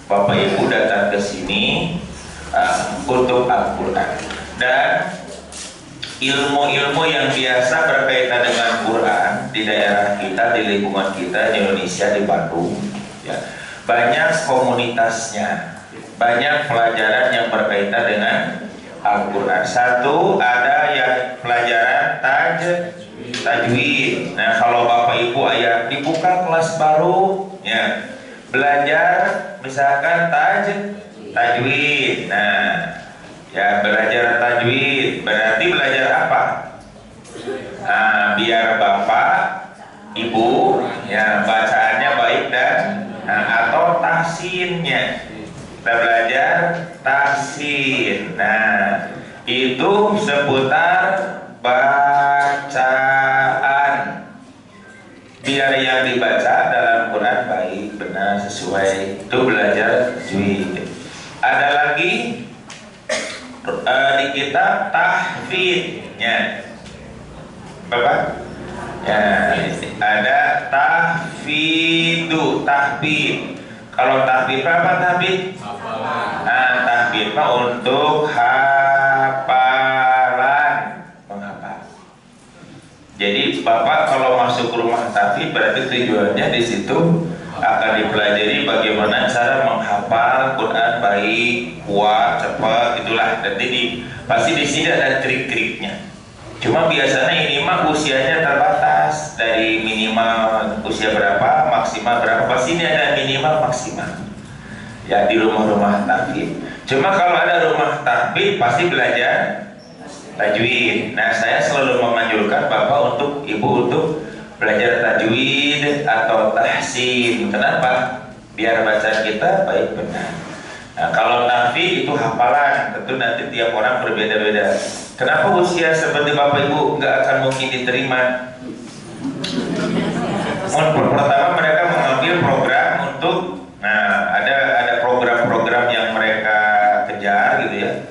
Bapak Ibu datang ke sini untuk Al-Quran, dan ilmu-ilmu yang biasa berkaitan dengan Quran di daerah kita, di lingkungan kita di Indonesia, di Bandung ya, banyak komunitasnya, banyak pelajaran yang berkaitan dengan Al-Quran. Satu, ada yang pelajaran tajwid. Nah, kalau Bapak Ibu ayah dibuka kelas baru ya, belajar misalkan tajwid. Nah ya, belajar tajwid berarti belajar apa? Nah, biar Bapak Ibu ya bacaannya baik dan atau tahsinnya, kita belajar tahsin. Nah, itu seputar bacaan, biar yang dibaca dalam Quran baik, benar, sesuai. Itu belajar tajwid. Ada lagi di kitab tahfidnya, Bapak ya, ada tahfid. Kalau tahfid apa tahfid? Nah, tahfid untuk hafalan, menghafal. Jadi Bapak kalau masuk rumah tahfidz berarti tujuannya di situ akan dipelajari bagaimana cara menghafal Quran baik, kuat, cepat, itulah. Nanti pasti di sini ada trik-triknya. Cuma biasanya ini mah usianya terbatas, dari minimal usia berapa, maksimal berapa. Pasti ini ada minimal maksimal. Ya, di rumah-rumah tahfidz. Cuma kalau ada rumah tahfidz pasti belajar tajwid. Nah, saya selalu menganjurkan Bapak untuk Ibu untuk belajar tajwid atau tahsin. Kenapa? Biar bacaan kita baik benar. Nah, kalau tahfidz itu hafalan, tentu nanti tiap orang berbeda-beda. Kenapa usia seperti Bapak Ibu nggak akan mungkin diterima? Pertama mereka mengambil program untuk, nah ada program-program yang mereka kejar gitu ya.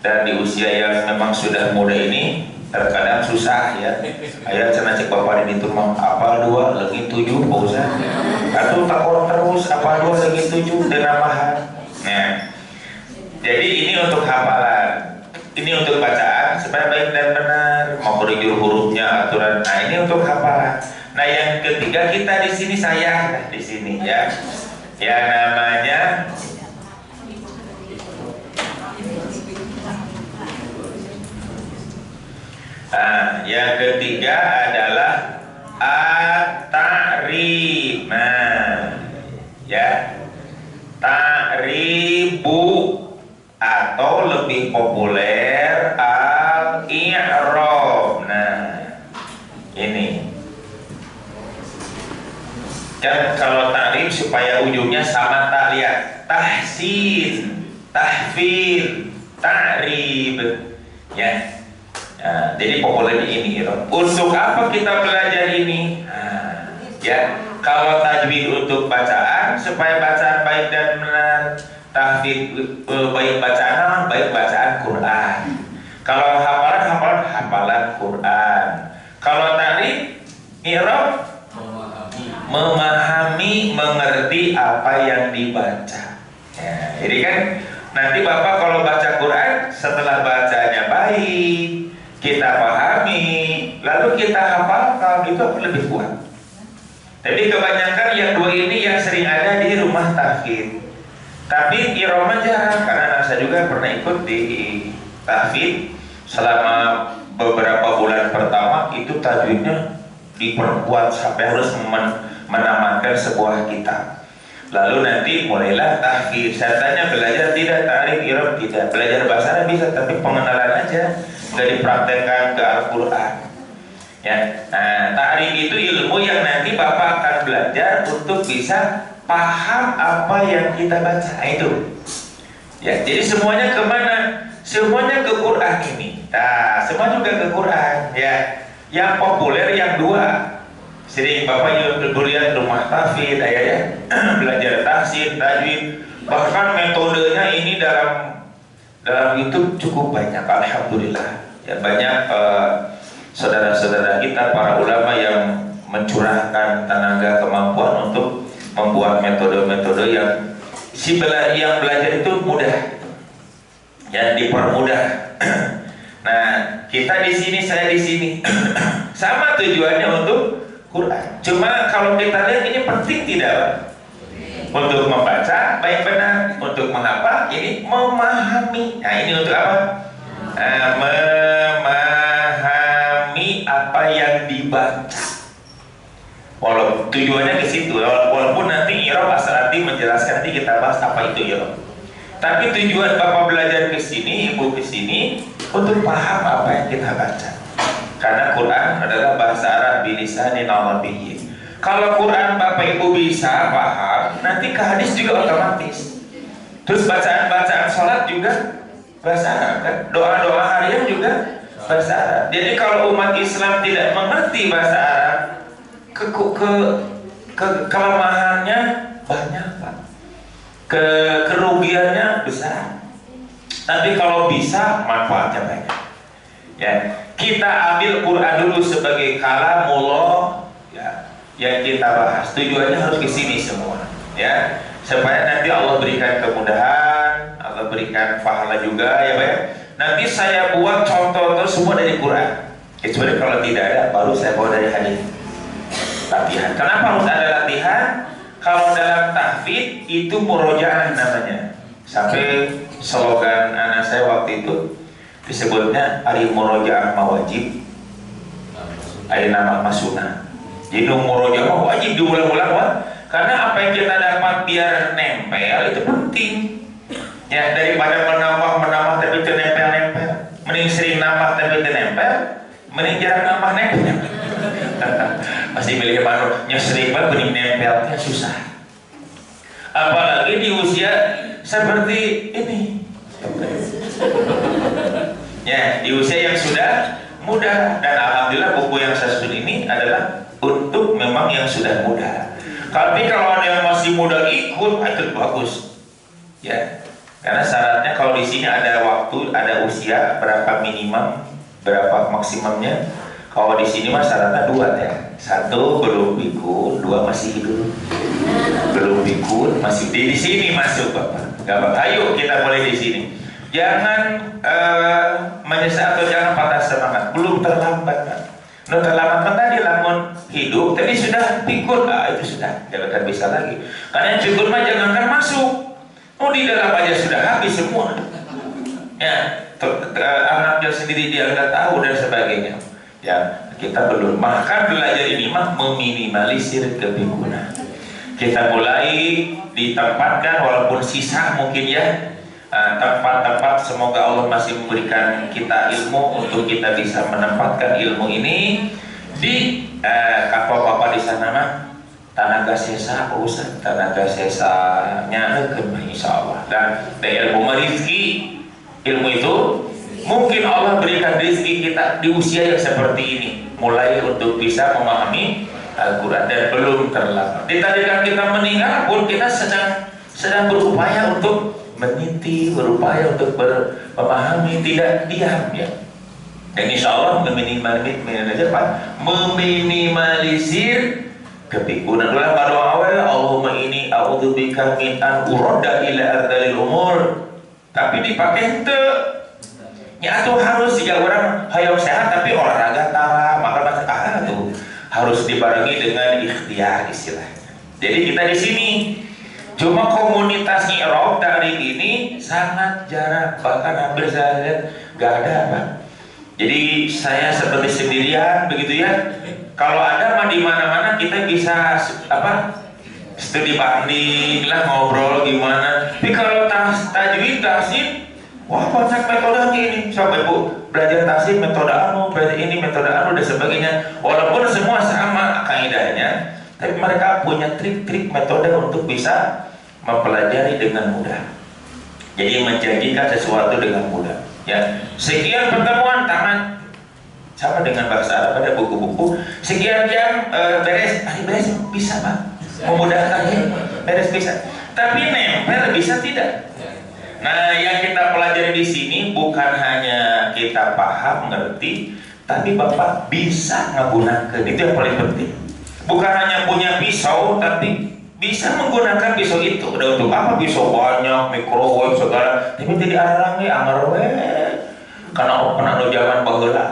Dan di usia yang memang sudah muda ini terkadang susah ya. Ayah cenah cek Bapak di itu mah apal 2 lagi 7 Pak Ustaz. Atau takor terus apal 2 lagi 7 dan namahan. Nah, jadi ini untuk hafalan. Ini untuk bacaan supaya baik dan benar, mau berjur hurufnya, aturan. Nah, ini untuk hafalan. Nah, yang ketiga kita di sini saya di sini ya. Ya namanya yang ketiga adalah at-ta'rif. Nah, ya, ta'ribu atau lebih populer al-i'rab. Nah, ini kan kalau ta'rif supaya ujungnya sama, tak lihat tahsin, tahfidz, ta'rib ya. Nah, jadi populer ini untuk apa kita belajar ini? Nah, ya, kalau tajwid untuk bacaan supaya bacaan baik dan benar, tahfidz baik bacaan, baik bacaan Quran. Kalau hafalan Quran. Kalau ta'rif, i'rab, memahami, mengerti apa yang dibaca. Ya, jadi kan nanti Bapak kalau baca Quran, setelah bacanya baik, kita pahami, lalu kita hafalkan, itu lebih kuat. Tapi kebanyakan yang dua ini yang sering ada di rumah tahfidz. Tapi irama jarang, karena anak saya juga pernah ikut di tahfidz selama beberapa bulan pertama itu tajwidnya diperkuat sampai harus menamatkan sebuah kitab. Lalu nanti mulailah tahfidz. Saya tanya belajar tidak, ta'rif, i'rab tidak, belajar bahasa Arab bisa, tapi pengenalan aja, nggak dipraktekkan ke Al-Quran ya. Nah, ta'rif itu ilmu yang nanti Bapak akan belajar untuk bisa paham apa yang kita baca. Nah, itu ya, jadi semuanya kemana? Semuanya ke Quran ini. Nah, semua juga ke Quran ya. Yang populer yang dua, sering Bapak lihat rumah tahfidz ya, belajar tahsin, tajwid, bahkan metodenya ini dalam YouTube cukup banyak, alhamdulillah ya. Banyak saudara-saudara kita para ulama yang mencurahkan tenaga kemampuan untuk membuat metode-metode yang yang belajar itu mudah, ya dipermudah. Nah, kita di sini, saya di sini, sama tujuannya untuk Quran. Cuma kalau kita lihat ini penting tidak, Pak? Untuk membaca baik benar, untuk menghafal ini memahami. Nah, ini untuk apa? Memahami apa yang dibaca. Walaupun tujuannya ke situ, walaupun nanti Irob Asrati menjelaskan, nanti kita bahas apa itu Irob. Tapi tujuan Bapak belajar ke sini, Ibu ke sini untuk paham apa yang kita baca. Karena Quran adalah bahasa Arab bilisanin Arabiyyin. Kalau Quran Bapak Ibu bisa paham, nanti ke hadis juga otomatis. Terus bacaan-bacaan sholat juga bahasa Arab kan? Doa-doa harian juga bahasa Arab. Jadi kalau umat Islam tidak mengerti bahasa Arab, kelemahannya banyak, Pak. Kerugiannya besar. Tapi kalau bisa, manfaatnya banyak. Ya, kita ambil Quran dulu sebagai kalamullah, ya, yang kita bahas. Tujuannya harus ke sini semua, ya, supaya nanti Allah berikan kemudahan, Allah berikan pahala juga, ya, Pak. Nanti saya buat contoh semua dari Quran. Kecuali kalau tidak ada, baru saya bawa dari hadis. Latihan. Kenapa harus ada latihan? Kalau dalam tahfidz itu murojaah namanya. Sampai slogan anak saya waktu itu disebutnya ari murojaah mawajib, ari nama masuna. Jadi murojaah mah wajib diulang-ulang, Pak. Karena apa yang kita dapat biar nempel itu penting. Ya, daripada menambah tapi nempel. Mending sering nambah tapi nempel, mending jarang nambah nempel. Pasti milih mana nyesering banget, bening nempelnya susah. Apalagi di usia seperti ini. Ya, di usia yang sudah muda. Dan alhamdulillah buku yang saya susun ini adalah untuk memang yang sudah muda. Tapi kalau ada yang masih muda ikut, itu bagus. Ya, karena syaratnya kalau di sini ada waktu, ada usia berapa minimum, berapa maksimumnya. Kalau di sini mas syaratnya dua ya. Satu belum pikun, dua masih hidup. Belum pikun, masih di sini masuk Bapak. Gak apa. Ayo kita mulai di sini. Jangan menyesal atau jangan patah semangat. Belum terlambat, Pak. Belum terlambat kan tadi lamun hidup, tapi sudah pikun, itu sudah jangan bisa lagi. Karena yang pikun mah jangankan masuk. Oh di dalam aja sudah habis semua. Ya, anaknya sendiri dia nggak tahu dan sebagainya. Ya, kita belum. Maka belajar ini mah meminimalisir kebingungan. Kita mulai ditempatkan walaupun sisa mungkin ya, tempat-tempat semoga Allah masih memberikan kita ilmu untuk kita bisa menempatkan ilmu ini di kapal Bapak di sana mah tenaga sesa, Ustaz, tenaga sesanya insya Allah. Dan ilmu merizki, ilmu itu mungkin Allah berikan rezeki kita di usia yang seperti ini, mulai untuk bisa memahami Al-Quran dan belum terlambat. Ditadikan kita meninggal pun kita sedang berupaya untuk meniti, berupaya untuk memahami, tidak diam ya. Dan insya Allah meminimalisir kepikunan. Dalam doa Allahumma inni a'udzubika min an uradda ila ardalil umur. Tapi dipakai ente. Ya tuh harus ya orang hayang sehat tapi olahraga tara, maka tuh harus dibarengi dengan ikhtiar istilahnya. Jadi kita di sini cuma komunitas Irob dari ini sangat jarang, bahkan hampir saya lihat nggak ada, Pak. Jadi saya seperti sendirian begitu ya. Kalau ada mah di mana-mana kita bisa studi banding lah, ngobrol gimana. Tapi kalau tajwid tahsin, wah banyak metode ini. Coba Ibu belajar tahsin metode anu, belajar ini metode anu dan sebagainya. Walaupun semua sama kaidahnya, tapi mereka punya trik-trik metode untuk bisa mempelajari dengan mudah. Jadi menjanjikan sesuatu dengan mudah. Ya, sekian pertemuan tamat. Sama dengan bahasa Arab ada buku-buku. Sekian jam beres, beres bisa Pak. Memudahkan beres bisa. Tapi nempel bisa tidak. Nah, yang kita pelajari di sini bukan hanya kita paham, ngerti, tapi Bapak bisa menggunakan. Itu yang paling penting. Bukan hanya punya pisau, tapi bisa menggunakan pisau itu. Udah untuk apa pisau banyak, microwave segala, tapi tidak arang we amar we. Karena pernah no zaman baheula.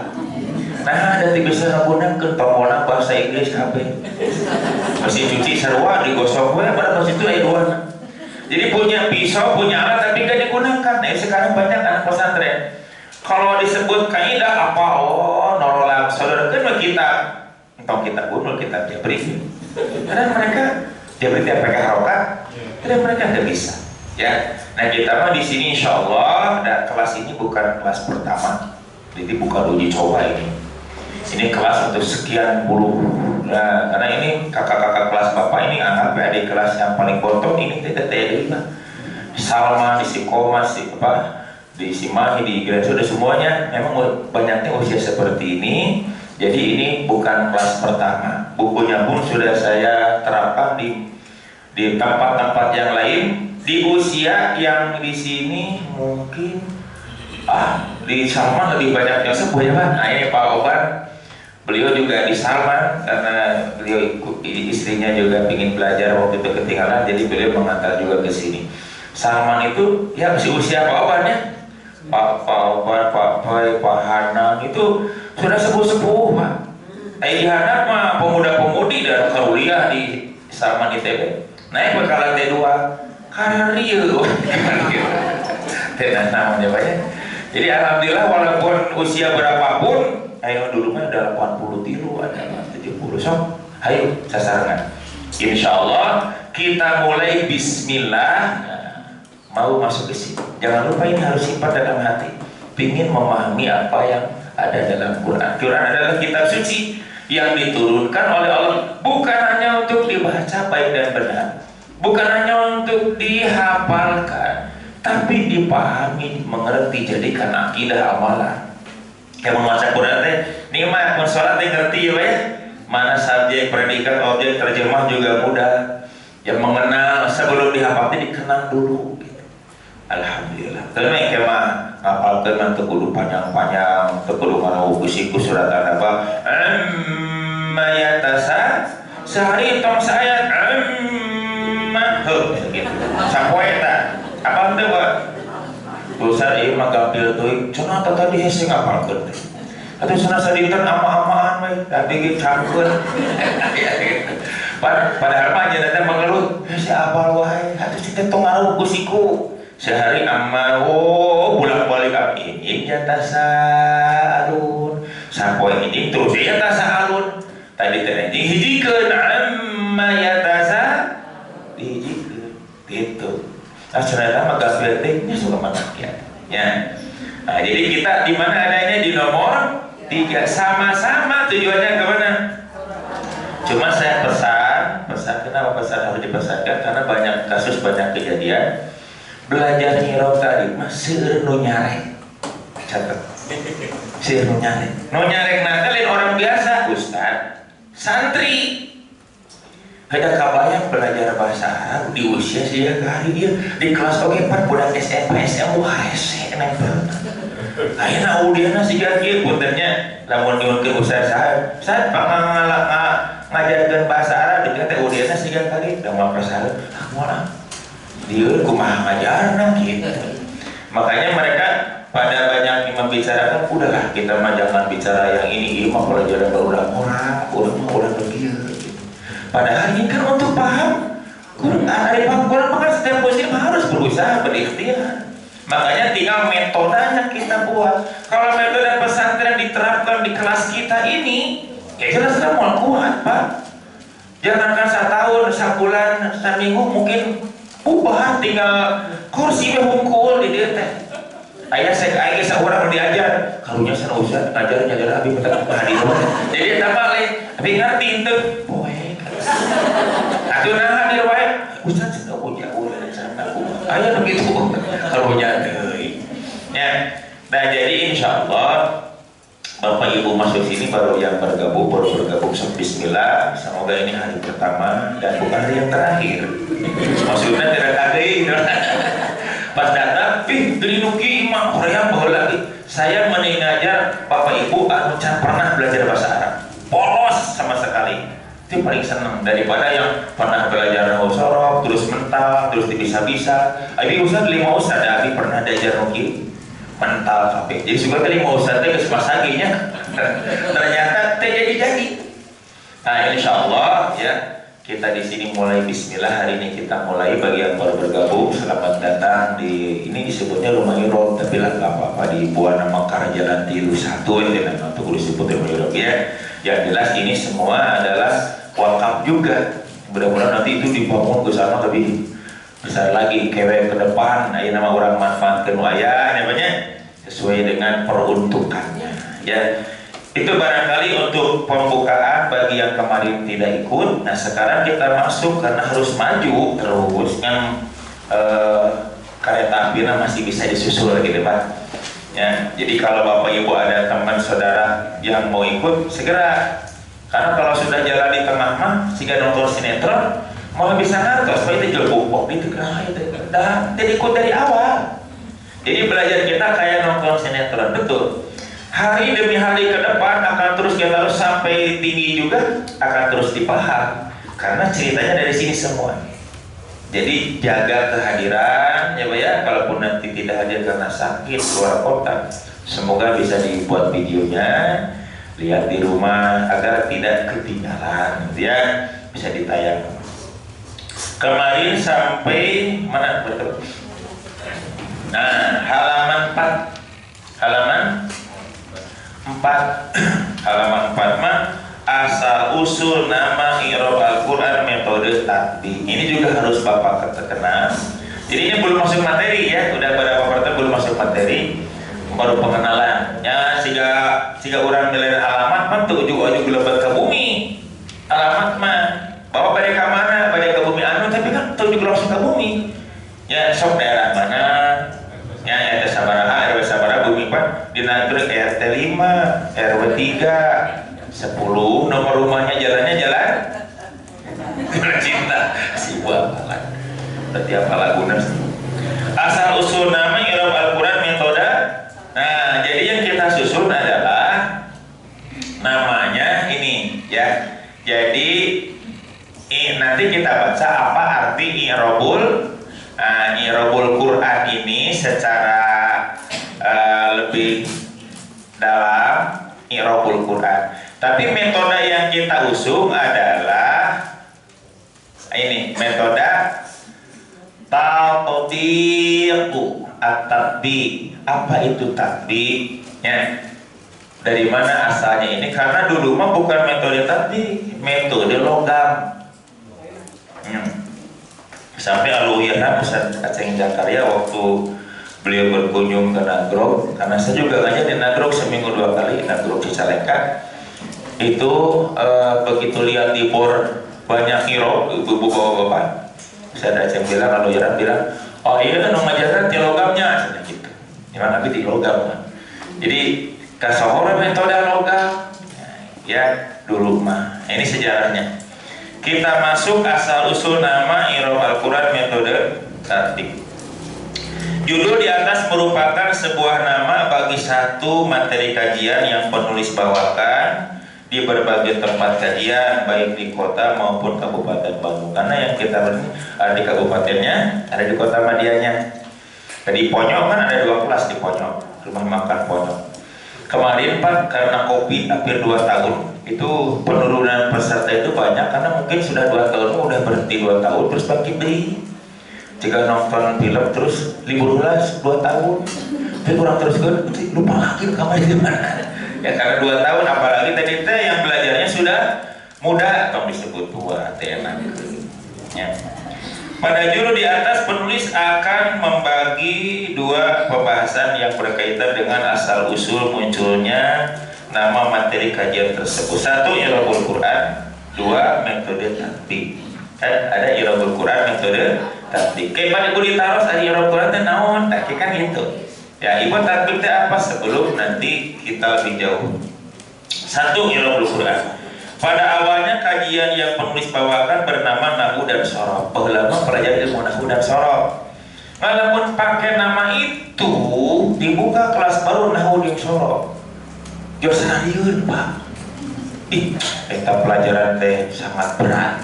Nah, ada bisa menggunakan tombolna bahasa Inggris kabeh. Masih cuci sarua digosok we, pada pas itu aya dua. Jadi punya pisau, punya alat tapi gak digunakan. Nah, sekarang banyak anak pesantren. Kalau disebut kaidah apa, oh nololang saudara kan kitab, entah kitab pun kitab Jabri. Karena mereka Jabri tidak pakai harokat, dan mereka tidak bisa. Ya, nah kita mah di sini insya Allah, dan kelas ini bukan kelas pertama, jadi bukan uji coba ini. Ini kelas untuk sekian puluh. Nah, karena ini kakak-kakak kelas bapak ini anggap adik kelas yang paling bottom ini tidak terima. Salma, di Sikoma, di Simahi, di Igran, sudah semuanya memang banyaknya usia seperti ini. Jadi ini bukan kelas pertama. Bukunya pun sudah saya terapkan di tempat-tempat yang lain. Di usia yang di sini mungkin di Salman lebih banyak yang sepuh ya Pak. Nah ini Pak Oban, beliau juga di Salman karena beliau istrinya juga ingin belajar waktu itu ketinggalan, jadi beliau mengantar juga ke sini. Salman itu ya masih usia Pak Oban ya. Pak Oban, Pak Pai, Pak Hanang itu sudah sepuh-sepuh Pak. Di Hanang mah pemuda-pemudi dan kuliah di Salman ITB. Naik bekalan T2 karir tenang namanya Pak ya. Jadi alhamdulillah walaupun usia berapapun, ayo dulu mah ada 80 tilu, ada 70 sok. Ayo sasaran. Insya Allah kita mulai bismillah. Mau masuk ke sini. Jangan lupa ini harus simpan dalam hati. Pingin memahami apa yang ada dalam Quran. Quran adalah kitab suci yang diturunkan oleh Allah, bukan hanya untuk dibaca baik dan benar, bukan hanya untuk dihafalkan, tapi dipahami, mengerti, jadikan akidah amalan. Yang membaca Quran teh nikmat, mensolat teh ngerti ya, mana subjek, predikat, objek, terjemah juga mudah. Yang mengenal sebelum dihafal dikenal dulu. Alhamdulillah. Karena yang kemah ngapal teman terkudu panjang-panjang, terkudu mana buku surat apa? Mayatasa sehari tong sayat gitu. Sapoeta. Apa teh Pak? Dosa ieu mah gampil teuing. Cenah tadi hese ngapalkeun teh. Atuh cenah sadinten ama-amaan we, tapi ge cangkeun. Padahal mah nya teh mengeluh, hese apal wae. Atuh teh tong ngaruh kusiku. Sehari amma bolak-balik ini jatasa alun sampai ini terus ya tasa alun tadi tadi hijikeun amma yatasa hijikeun gitu. Nah ternyata mah gampilnya suka manak ya. Nah jadi kita di mana adanya di nomor 3 sama-sama tujuannya ke mana? Cuma saya pesan kenapa pesan harus dipesankan karena banyak kasus, banyak kejadian. Belajar nyirau tadi mah seueur nu nyarek. Catat. Seueur nu nyarek. Nu nyarek lain orang biasa, ustaz, santri. Ada kabayang belajar bahasa Arab di usia sia hari dia di kelas oge pan budak SMP SMU hese nempel. Ayeuna udiana siga kieu puntennya lamun nyuwunkeun ustaz saha. Ustaz ngajarkeun bahasa Arab di teh udiana siga kali da moal prasareun. Moal dia kumaha ngajarna gitu. Makanya mereka pada banyak membicarakan, udahlah kita mah jangan bicara yang ini mah pelajaran berulang-ulang, ulang begitu. Padahal ini kan untuk paham Quran, paham Quran maka setiap muslim harus berusaha berikhtiar. Makanya tinggal metodenya kita buat. Kalau metode pesantren diterapkan di kelas kita ini, ya jelas mau kuat Pak. Jangankan 1 tahun, 1 bulan, 1 minggu mungkin ubah tinggal kursi hungkul di dia teh. Ayah saya seorang diajar, karunya sana usah ngajar abi minta hadir. Jadi tambah lain, tapi ngerti itu, boy. Atuh nah hadir wae, ustaz sudah punya ulah sana. Ayah begitu, karunya deui. Ya, nah jadi insyaallah Bapak Ibu masuk sini baru bergabung bismillah. Semoga ini hari pertama dan bukan hari yang terakhir. Maksudnya tidak kaget. Pas datang, dilinuki imam Korea bawa lagi. Saya mengajar Bapak Ibu anu pernah belajar bahasa Arab. Polos sama sekali. Itu paling senang daripada yang pernah belajar nahu sorok terus mental terus bisa-bisa. Abi ustad 5 ustad abi pernah diajar nuki mental sampai jadi suka kali 5 ustad teh geus masaginya ternyata teh jadi. Nah insyaallah ya kita di sini mulai bismillah. Hari ini kita mulai bagi yang baru bergabung selamat datang di ini disebutnya rumah Irob tapi lah nggak apa-apa di Buana Mekar Jalan Tilu 1 ya untuk disebut rumah Irob ya. Yang jelas ini semua adalah wakaf juga. Mudah-mudahan nanti itu dibangun ke sana lebih besar lagi, kewek ke depan. Nah, ini nama orang manfaatkan wayah, namanya sesuai dengan peruntukannya. Ya, itu barangkali untuk pembukaan bagi yang kemarin tidak ikut. Nah, sekarang kita masuk karena harus maju terus kan kereta api masih bisa disusul gitu Pak. Ya, jadi kalau Bapak Ibu ada teman saudara yang mau ikut segera, karena kalau sudah jalan di tengah mah jika nonton sinetron malah bisa ngantos, Pak itu jual bubuk gitu kan, jadi ikut dari awal. Jadi belajar kita kayak nonton sinetron betul. Hari demi hari ke depan akan terus kita harus sampai tinggi juga akan terus dipaham karena ceritanya dari sini semua. Jadi jaga kehadiran ya Pak ya, kalaupun nanti tidak hadir karena sakit keluar kota, semoga bisa dibuat videonya, lihat di rumah agar tidak ketinggalan ya, bisa ditayang. Kemarin sampai mana betul? Nah, halaman 4 halaman 4 mah asal usul nama i'rab Al-Quran metode tatbik. Ini juga harus Bapak kenal. Jadi ini belum masuk materi ya, udah beberapa pertemuan belum masuk materi, baru pengenalan. Ya jika orang milih alamat mah tuh ujuk-ujuk lebat ke bumi. Alamat mah bawa pada ke mana? Pada ke bumi anu, tapi kan tuh juga langsung ke bumi. Ya sok daerah mana? Ya RT sabaraha, RW sabaraha bumi Pak. Dinatur RT 5, RW 3 10, nomor rumahnya jalannya jalan cinta si buah malah berarti apa lagunya asal usul nama i'rab Al-Quran metode. Nah jadi yang kita susun adalah namanya ini ya. Jadi nanti kita baca apa arti i'rabul Quran ini secara lebih dalam i'rabul Quran. Tapi metode yang kita usung adalah ini metode tatbiq at-tatbiq. Apa itu tatbiq? Ya. Dari mana asalnya ini? Karena dulu mah bukan metode tatbiq, metode logam. Sampai Aluhiyah Ustaz Aceng Jakarya waktu beliau berkunjung ke Nagrog, karena saya juga ngajar di Nagrog seminggu 2 kali, Nagrog Cicalengka. Itu begitu lihat di bor banyak hero ibu-ibu bapak-bapak, saya ada yang bilang lalu Yaran bilang, oh iya kan ngajaran di logamnya gitu, gimana tapi di logam kan. Jadi kasohora metode logam ya dulu mah. Ini sejarahnya. Kita masuk asal usul nama i'rab Al-Quran metode tatbik. Judul di atas merupakan sebuah nama bagi satu materi kajian yang penulis bawakan di berbagai tempat kajian baik di kota maupun Kabupaten Bandung, karena yang kita ada di kabupatennya, ada di kota Madianya. Jadi Ponyok kan ada 2 kelas di Ponyok, rumah makan Ponyok. Kemarin Pak karena kopi hampir 2 tahun itu penurunan peserta itu banyak karena mungkin sudah 2 tahun udah berhenti 2 tahun terus bangkit deh. Jika nonton film terus libur 2 tahun, tapi kurang terus kan lupa lagi kamar di mana. Ya karena 2 tahun apalagi tadi teh yang belajarnya sudah muda atau disebut tua enak. Ya. Pada judul di atas penulis akan membagi 2 pembahasan yang berkaitan dengan asal usul munculnya nama materi kajian tersebut. 1 i'rabul Quran, 2 metode tatbik. Ada i'rabul Quran metode tatbik. Kayak pada kulit taros ada i'rabul Quran teh naon? Nah, kan gitu. Ya, ibu tatbik apa sebelum nanti kita lebih jauh. 1 i'rabul Quran. Pada awalnya kajian yang penulis bawakan bernama Nahwu dan Shoroh. Pengelama pelajar ilmu Nahwu dan Shoroh. Walaupun pakai nama itu dibuka kelas baru Nahwu dan Shoroh. Jos radiun Pak. Ih, eta pelajaran teh sangat berat.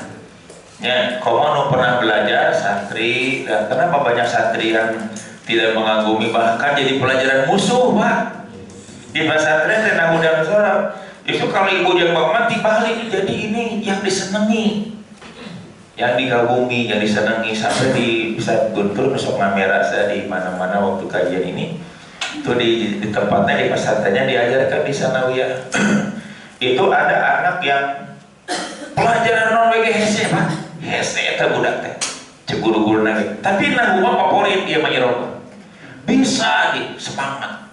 Ya, komo pernah belajar santri, dan kenapa banyak santri yang tidak mengagumi, bahkan jadi pelajaran musuh, Pak. Di pesantren teh nahu dan sorab. Justru kalau ibu yang bapak dibalik, jadi ini yang disenangi, yang dikagumi, yang disenangi, sampai bisa guntur besok kamera saya di mana-mana waktu kajian ini. Itu di tempatnya, di pesantrennya diajarkan di sanawiyah. Itu ada anak yang pelajaran non WG hese, Pak. Hese eta budak teh. Cek guru-guru nage. Tapi nahu mah favorit dia mah iroba. Bisa di semangat.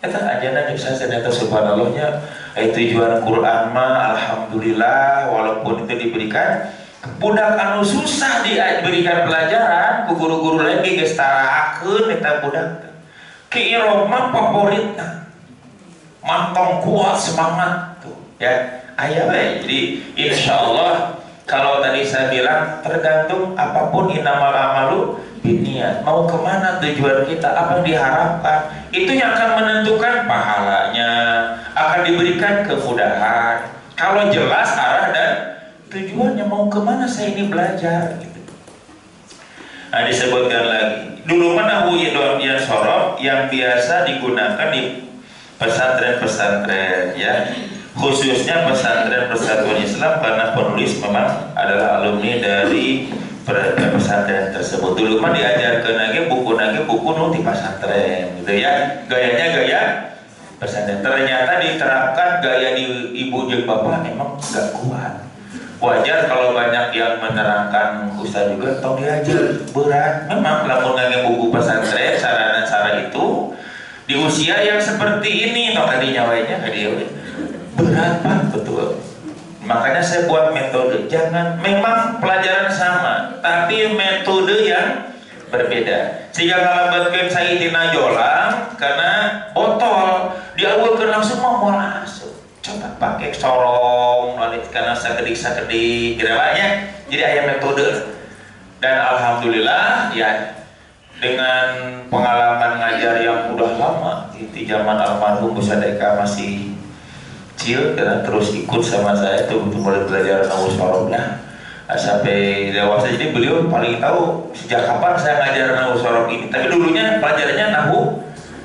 Eta ajaran yang saya ternyata subhanallahnya tujuan Quran mah alhamdulillah, walaupun itu diberikan budak anu susah diberikan pelajaran ku guru-guru lain ge geus tarakeun eta budak ki iroma favoritna mantong kuat semangat tuh ya aya we. Jadi insyaallah kalau tadi saya bilang tergantung apapun innamal amalu binniat, mau kemana tujuan kita, apa yang diharapkan, itu yang akan menentukan pahalanya, akan diberikan kemudahan. Kalau jelas arah dan tujuannya, mau kemana saya ini belajar gitu. Nah, disebutkan lagi dulu mana yang sorot yang biasa digunakan di pesantren-pesantren ya, khususnya pesantren-pesantren Islam, karena penulis memang adalah alumni dari pesantren tersebut. Dulu mah diajarkan lagi buku nu di pesantren gitu ya, gayanya gaya pesantren. Ternyata diterapkan gaya di ibu jeung bapak emang gak kuat. Wajar kalau banyak yang menerangkan ustaz juga tong diajar berat. Memang lamun ngage buku pesantren sarana-sarana itu di usia yang seperti ini tong tadi nyawainya berat, Pak, betul. Makanya saya buat metode, jangan, memang pelajaran sama, tapi metode yang berbeda. Sehingga ngalabatkan Sayyidina Jolang karena botol, diawalkan langsung mau asuh. Coba pakai sorong, lalu karena sakedik-sakedik, kira-kiranya. Jadi ada metode. Dan alhamdulillah ya, dengan pengalaman ngajar yang udah lama, di zaman almarhum Ustaz Eka masih dan terus ikut sama saya itu untuk mulai belajar nahu sorab sampai dewasa. Jadi beliau paling tahu sejak kapan saya ngajar nahu sorab ini. Tapi dulunya pelajarannya nahu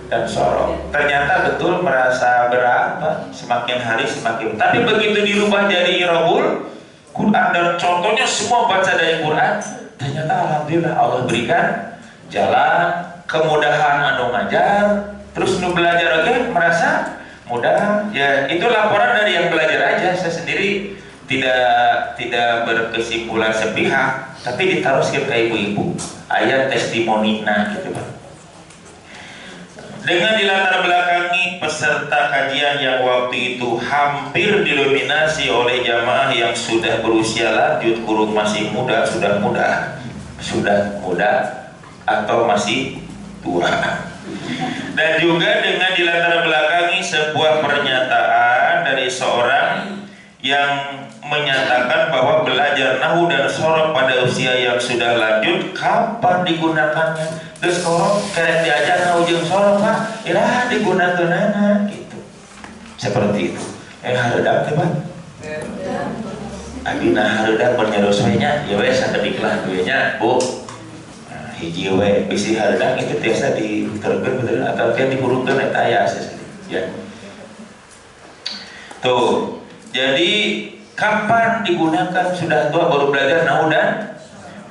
dan sorab. Ternyata betul merasa berat, semakin hari semakin. Tapi begitu dirubah jadi irobul Quran dan contohnya semua baca dari Quran, ternyata alhamdulillah Allah berikan jalan kemudahan anu ngajar, terus nu belajar lagi merasa mudah ya. Itu laporan dari yang belajar aja, saya sendiri tidak berkesimpulan sepihak, tapi ditaruh ke ibu-ibu ayat testimoni gitu, Pak. Dengan dilatar belakangi peserta kajian yang waktu itu hampir didominasi oleh jamaah yang sudah berusia lanjut, kurung masih muda, sudah muda atau masih tua. Dan juga dengan dilatar belakangi sebuah pernyataan dari seorang yang menyatakan bahwa belajar nahu dan sorab pada usia yang sudah lanjut kapan digunakannya. Terus kalau kalian diajar nahu jeung sorab, Pak, iraha digunakeunana gitu. Seperti itu. Hareudak teh, Pak. Abina hareudak bernyerus we nya, ya we sakedik lah we nya, Bu. Hiji we bisi hareudak itu tiasa diterkeun betul atau kan diburukeun eta aya ya. Tuh. Jadi kapan digunakan? Sudah tua baru belajar nahu dan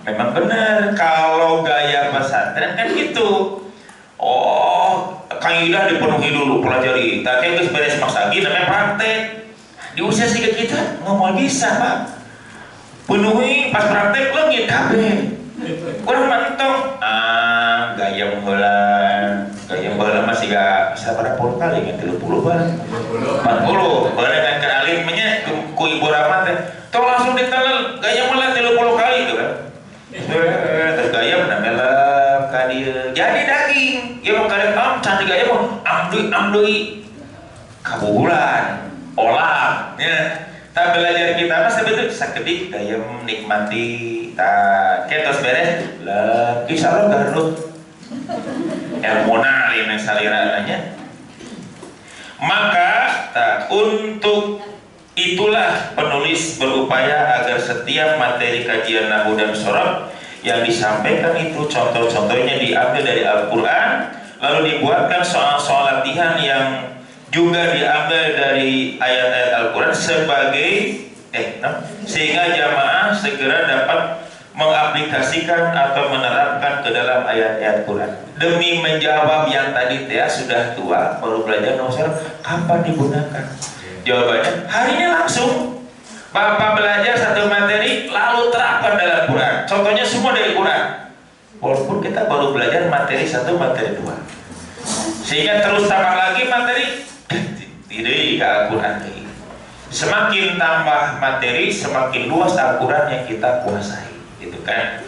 memang benar kalau gaya pesantren kan gitu. Oh, kaidah dipenuhi dulu pelajari. Tapi geus beres maksagi namanya praktek. Di usia siga kita ngomong bisa, Pak. Penuhi pas praktek leungit kabeh. Kurang mantong gayam heula masih gak bisa berapa puluh kali kan 30 bae 40 bareng kan ke alimnya ku ibu Rahmat teh tong langsung ditelel gayam heula 30 kali gitu kan gayam namelep ka dieu jadi daging ieu mah karek can gayam amdeui kabuburan olah nya. Tak belajar kita mah sebetulnya sakedik gayam nikmati tak ketos beres lah kisah lo garut elmona lain salirananya. Maka tak untuk itulah penulis berupaya agar setiap materi kajian nahwu dan shorof yang disampaikan itu contoh-contohnya diambil dari Al-Quran, lalu dibuatkan soal-soal latihan yang juga diambil dari ayat-ayat Al-Quran sehingga jamaah segera dapat mengaplikasikan atau menerapkan ke dalam ayat-ayat Quran. Demi menjawab yang tadi sudah tua baru belajar nahwu shorof, kapan digunakan? Jawabannya hari ini langsung. Bapak belajar satu materi lalu terapkan dalam Quran. Contohnya semua dari Quran. Walaupun kita baru belajar materi 1, materi 2. Sehingga terus tambah lagi materi tidak ke Al-Quran. Semakin tambah materi, semakin luas Al-Quran yang kita kuasai. Gitu kan?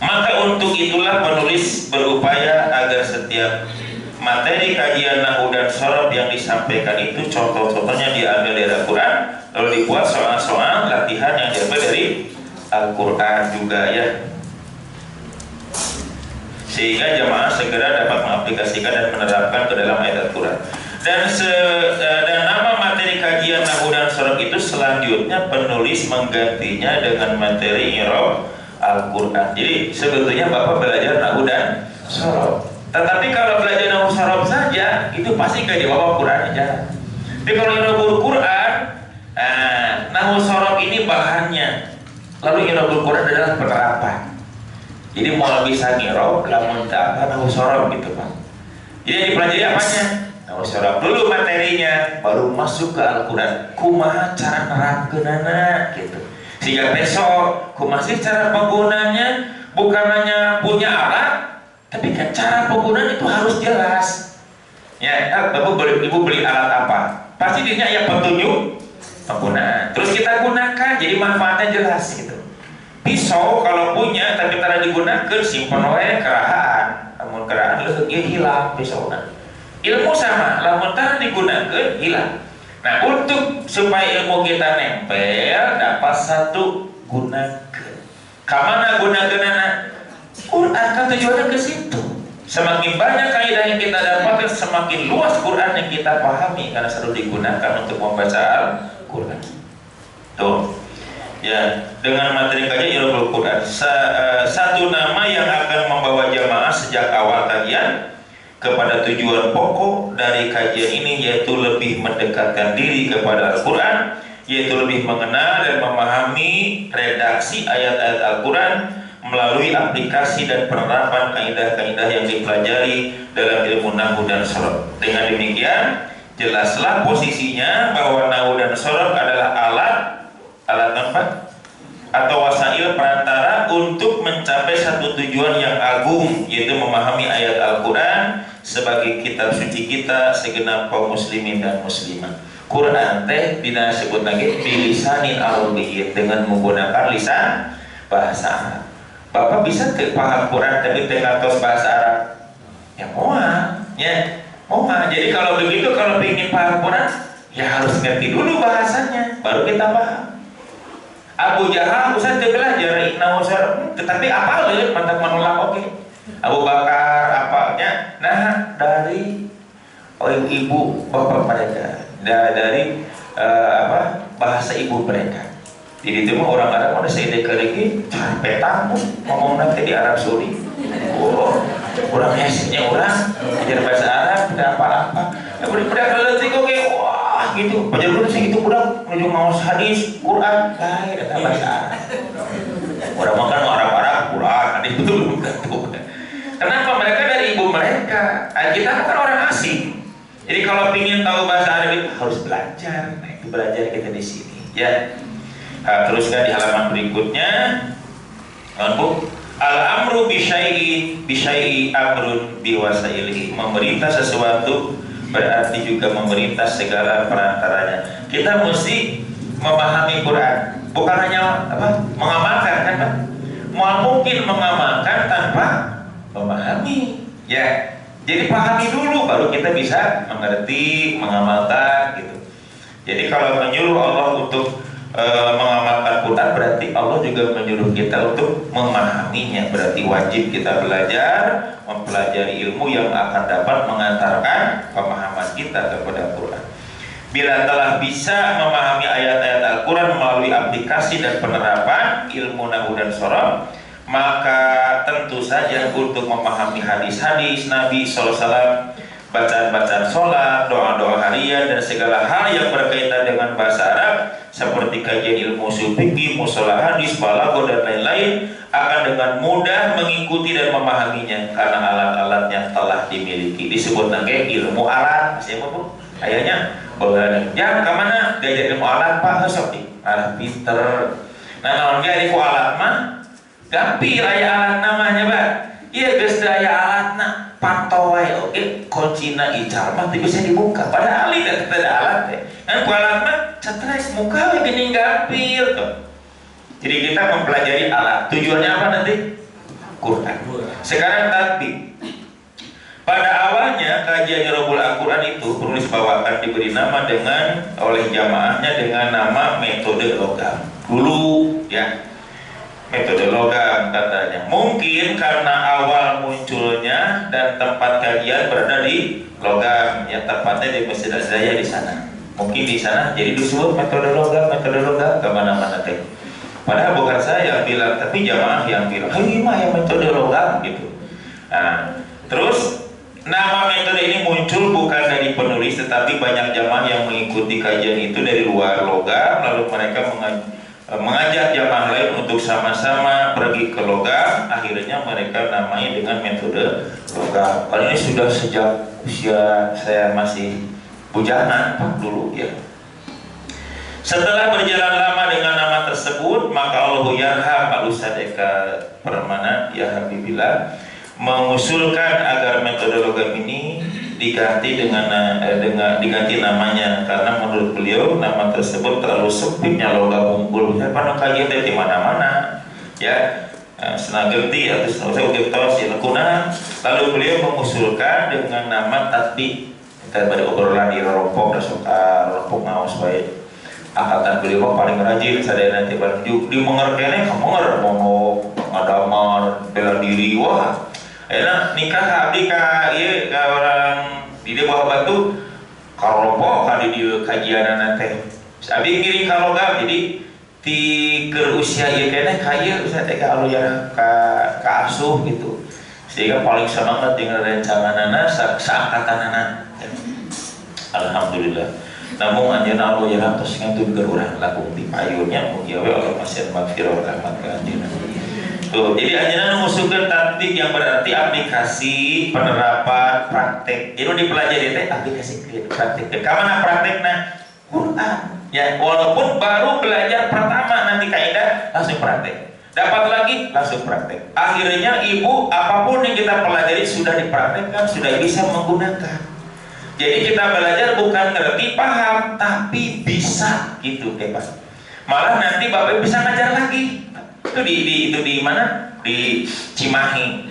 Maka untuk itulah penulis berupaya agar setiap materi kajian nahwu dan shorof yang disampaikan itu contoh-contohnya diambil dari Al-Quran, lalu dibuat soal-soal latihan yang diambil dari Al-Quran juga ya, sehingga jamaah segera dapat mengaplikasikan dan menerapkan ke dalam ayat Al-Quran. Dan nama materi kajian nahwu dan shorof itu selanjutnya penulis menggantinya dengan materi i'rab Al-Quran. Jadi sebetulnya Bapak belajar nahwu dan shorof, tetapi kalau belajar nahwu shorof saja itu pasti gak dijawab Quran aja. Tapi kalau i'rabul Quran, nahwu shorof ini bahannya, lalu i'rabul Quran adalah penerapan. Jadi mau bisa ngirab, lamun tak nahwu shorof gitu Pak. Jadi yang dipelajari apanya? Nahwu shorof dulu materinya, baru masuk ke Al-Quran. Kumaha cara nerapkeunana gitu. Sehingga besok kumaha cara penggunanya, bukan hanya punya alat, tapi kan cara penggunaan itu harus jelas. Ya, ibu beli alat apa? Pasti dirinya ya petunjuk penggunaan. Terus kita gunakan, jadi manfaatnya jelas gitu. Pisau kalau punya tapi tidak digunakan, simpen wae kerahaan. Namun kerahaan leukeung hilang pisaunya. Ilmu sama, lamun tidak digunakan hilang. Nah, untuk supaya ilmu kita nempel, dapat satu gunakan. Kamana gunakeunana? Quran kan tujuannya ke situ. Semakin banyak kaidah yang kita dapatkan, semakin luas Quran yang kita pahami karena selalu digunakan untuk membaca Al-Quran. Tuh, ya, dengan materi kajian i'rabul Quran, satu nama yang akan membawa jamaah sejak awal kajian kepada tujuan pokok dari kajian ini, yaitu lebih mendekatkan diri kepada Al-Quran, yaitu lebih mengenal dan memahami redaksi ayat-ayat Al-Quran melalui aplikasi dan penerapan kaidah-kaidah yang dipelajari dalam ilmu nahwu dan shorof. Dengan demikian, jelaslah posisinya bahwa nahwu dan shorof adalah alat apa? Atau wasail perantara untuk mencapai satu tujuan yang agung, yaitu memahami ayat Al-Quran sebagai kitab suci kita segenap kaum muslimin dan muslimat. Quran teh tidak sebut lagi bilisanin arabiyyin, dengan menggunakan lisan bahasa Arab. Bapak bisa paham Quran tapi tidak tahu bahasa Arab? Ya moal, ya moal. Jadi kalau begitu, kalau ingin paham Quran, ya harus ngerti dulu bahasanya, baru kita paham. Abu Jahal usah belajar nahwu shorof, tetapi apal deh mantap menolak oke. Abu Bakar apalnya, nah dari ibu bapak mereka, dari bahasa ibu mereka. Jadi itu mah orang Arab mana saya dekeriki cara petang ngomong nanti di Arab Saudi. Oh, orang hesnya orang belajar bahasa Arab tidak apa-apa. Ya udah kalau sih kok wah gitu. Belajar dulu sih itu udah menuju mau hadis Quran, lain ada bahasa Arab. Orang makan Arab Quran, hadis itu belum tentu. Kenapa? Mereka dari ibu mereka. Kita kan orang asing. Jadi kalau ingin tahu bahasa Arab itu harus belajar. Nah, itu belajar kita di sini, ya. Teruskan di halaman berikutnya. Al-amru bisyai'i amrun biwasailihi. Memerintah sesuatu berarti juga memerintah segala perantaranya. Kita mesti memahami Quran, bukan hanya mengamalkan kan, Pak? Mungkin mengamalkan tanpa memahami, ya. Jadi pahami dulu baru kita bisa mengerti, mengamalkan gitu. Jadi kalau menyuruh Allah untuk mengamalkan Quran, berarti Allah juga menyuruh kita untuk memahaminya. Berarti wajib kita belajar, mempelajari ilmu yang akan dapat mengantarkan pemahaman kita kepada Quran. Bila telah bisa memahami ayat-ayat Al-Quran melalui aplikasi dan penerapan ilmu nahwu dan shorof, maka tentu saja untuk memahami hadis-hadis Nabi SAW, bacaan-bacaan sholat, doa-doa harian, dan segala hal yang berkaitan dengan bahasa Arab seperti kajian ilmu ushul fikih, mustalah hadis, balaghah, dan lain-lain akan dengan mudah mengikuti dan memahaminya karena alat-alatnya telah dimiliki. Disebut nanti ilmu alat. Siapa bu? Ayahnya jangan kemana diajar ilmu alat pak, sok alat pinter. Nah kalau dia ilmu alat mah gampil aya alat namanya pak. Iya geus daya alatna pantau wae oke kuncina ical mah teu bisa dibuka. Padahal itu ada alat teh. Kan ku alat mah cetres muka we geuning gampil tuh. Jadi kita mempelajari alat. Tujuannya apa nanti? Quran. Sekarang tatbik. Pada awalnya kajian Rabbul Al-Quran itu penulis bawakan diberi nama dengan oleh jamaahnya dengan nama metode logam. Dulu ya. Metode logam katanya. Mungkin karena awal munculnya dan tempat kajian berada di logam, ya tepatnya di Masjid Az-Zaya di sana. Mungkin di sana jadi disebut metode logam kemana-mana teh. Padahal bukan saya yang bilang, tapi jamaah yang bilang, "Ini mah yang metode logam" gitu. Nah, terus nama metode ini muncul bukan dari penulis, tetapi banyak jamaah yang mengikuti kajian itu dari luar logam, lalu mereka mengajak jamaah lain untuk sama-sama pergi ke logam. Akhirnya mereka namai dengan metode logam. Kalau ini sudah sejak usia saya masih bujangan pak dulu ya. Setelah berjalan lama dengan nama tersebut, maka Allah yarham Al-Ustaz Eka Permana ya Habibillah mengusulkan agar metode logam ini diganti diganti namanya karena menurut beliau nama tersebut terlalu sempitnya logam unggul. Saya pernah kajian di mana-mana ya. Senagenti atau senagenti kuna. Lalu beliau mengusulkan dengan nama tatbik. Kita pada obrolan di rompok dan suka rompok ngawas baik. Angkatan beliau paling rajin sadaya nanti di mengertiannya kamu mau ngadamar bela diri wah. Enak nikah abdi ka ieu ka orang di bawah batu karompok ka di kajian nanti. Abdi ngiring ka logam jadi ti keur usia ieu keneh ka ieu bisa teh ka aluyana ka asuh gitu. Sehingga paling semangat dengan rencanganana saangkatanana. Alhamdulillah. Namun anjeunna Allah ya tos ngantunkeun urang laku di payunnya mugi we Allah masih magfirah rahmat ka anjeunna. Tuh, jadi anjeunna ngusulkeun tatbik yang berarti aplikasi, penerapan, praktek. Itu dipelajari teh aplikasi praktek. Ka mana praktekna? Quran. Ya, walaupun baru belajar pertama nanti kaidah langsung praktek. Dapat lagi langsung praktek. Akhirnya ibu apapun yang kita pelajari sudah dipraktekkan, sudah bisa menggunakan. Jadi kita belajar bukan ngerti paham, tapi bisa gitu Pak. Malah nanti Bapak bisa ngajar lagi. Itu di mana? Di Cimahi.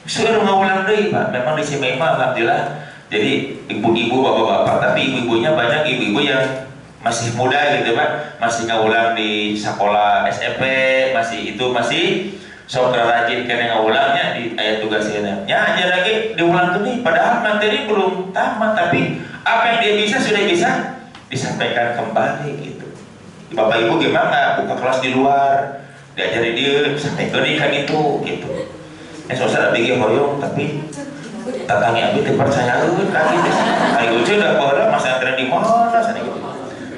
Suruh ngaulang deui Pak. Memang di Cimahi mah alhamdulillah. Jadi ibu-ibu bapak-bapak, tapi ibu-ibunya banyak ibu-ibu yang masih muda gitu Pak. Masih ngaulang di sekolah SMP, masih sok rajin kena ngulangnya di ayat tugasnya. Ya aja lagi diulang tuh nih. Padahal materi belum tamat, tapi apa yang dia bisa sudah bisa disampaikan kembali gitu. Bapak Ibu gimana? Buka kelas di luar, diajari dia sampaikan kan itu gitu. Susah bikin hoyong tapi tatangnya abis dipercaya kan gitu. Ayo udah udah bodoh masa antren di mana sana gitu.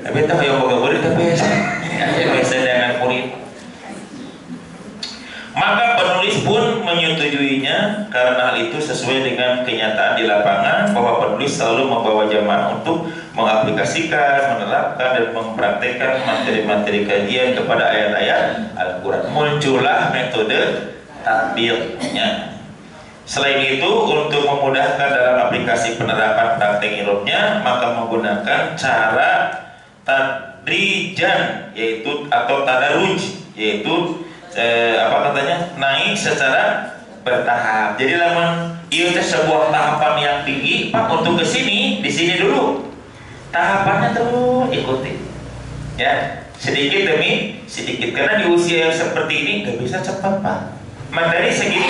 Tapi itu hoyong boga murid tapi biasa dengan murid. Maka penulis pun menyetujuinya karena hal itu sesuai dengan kenyataan di lapangan bahwa penulis selalu membawa jamaah untuk mengaplikasikan, menerapkan dan mempraktekkan materi-materi kajian kepada ayat-ayat Al-Quran. Muncullah metode tatbiknya. Selain itu untuk memudahkan dalam aplikasi penerapan praktek ilmunya, maka menggunakan cara tadrijan yaitu atau tadaruj yaitu naik secara bertahap. Jadi lamun ieu teh sebuah tahapan yang tinggi, Pak untuk ke sini, di sini dulu. Tahapannya terus ikuti. Ya, sedikit demi sedikit karena di usia yang seperti ini nggak bisa cepat, Pak. Materi segini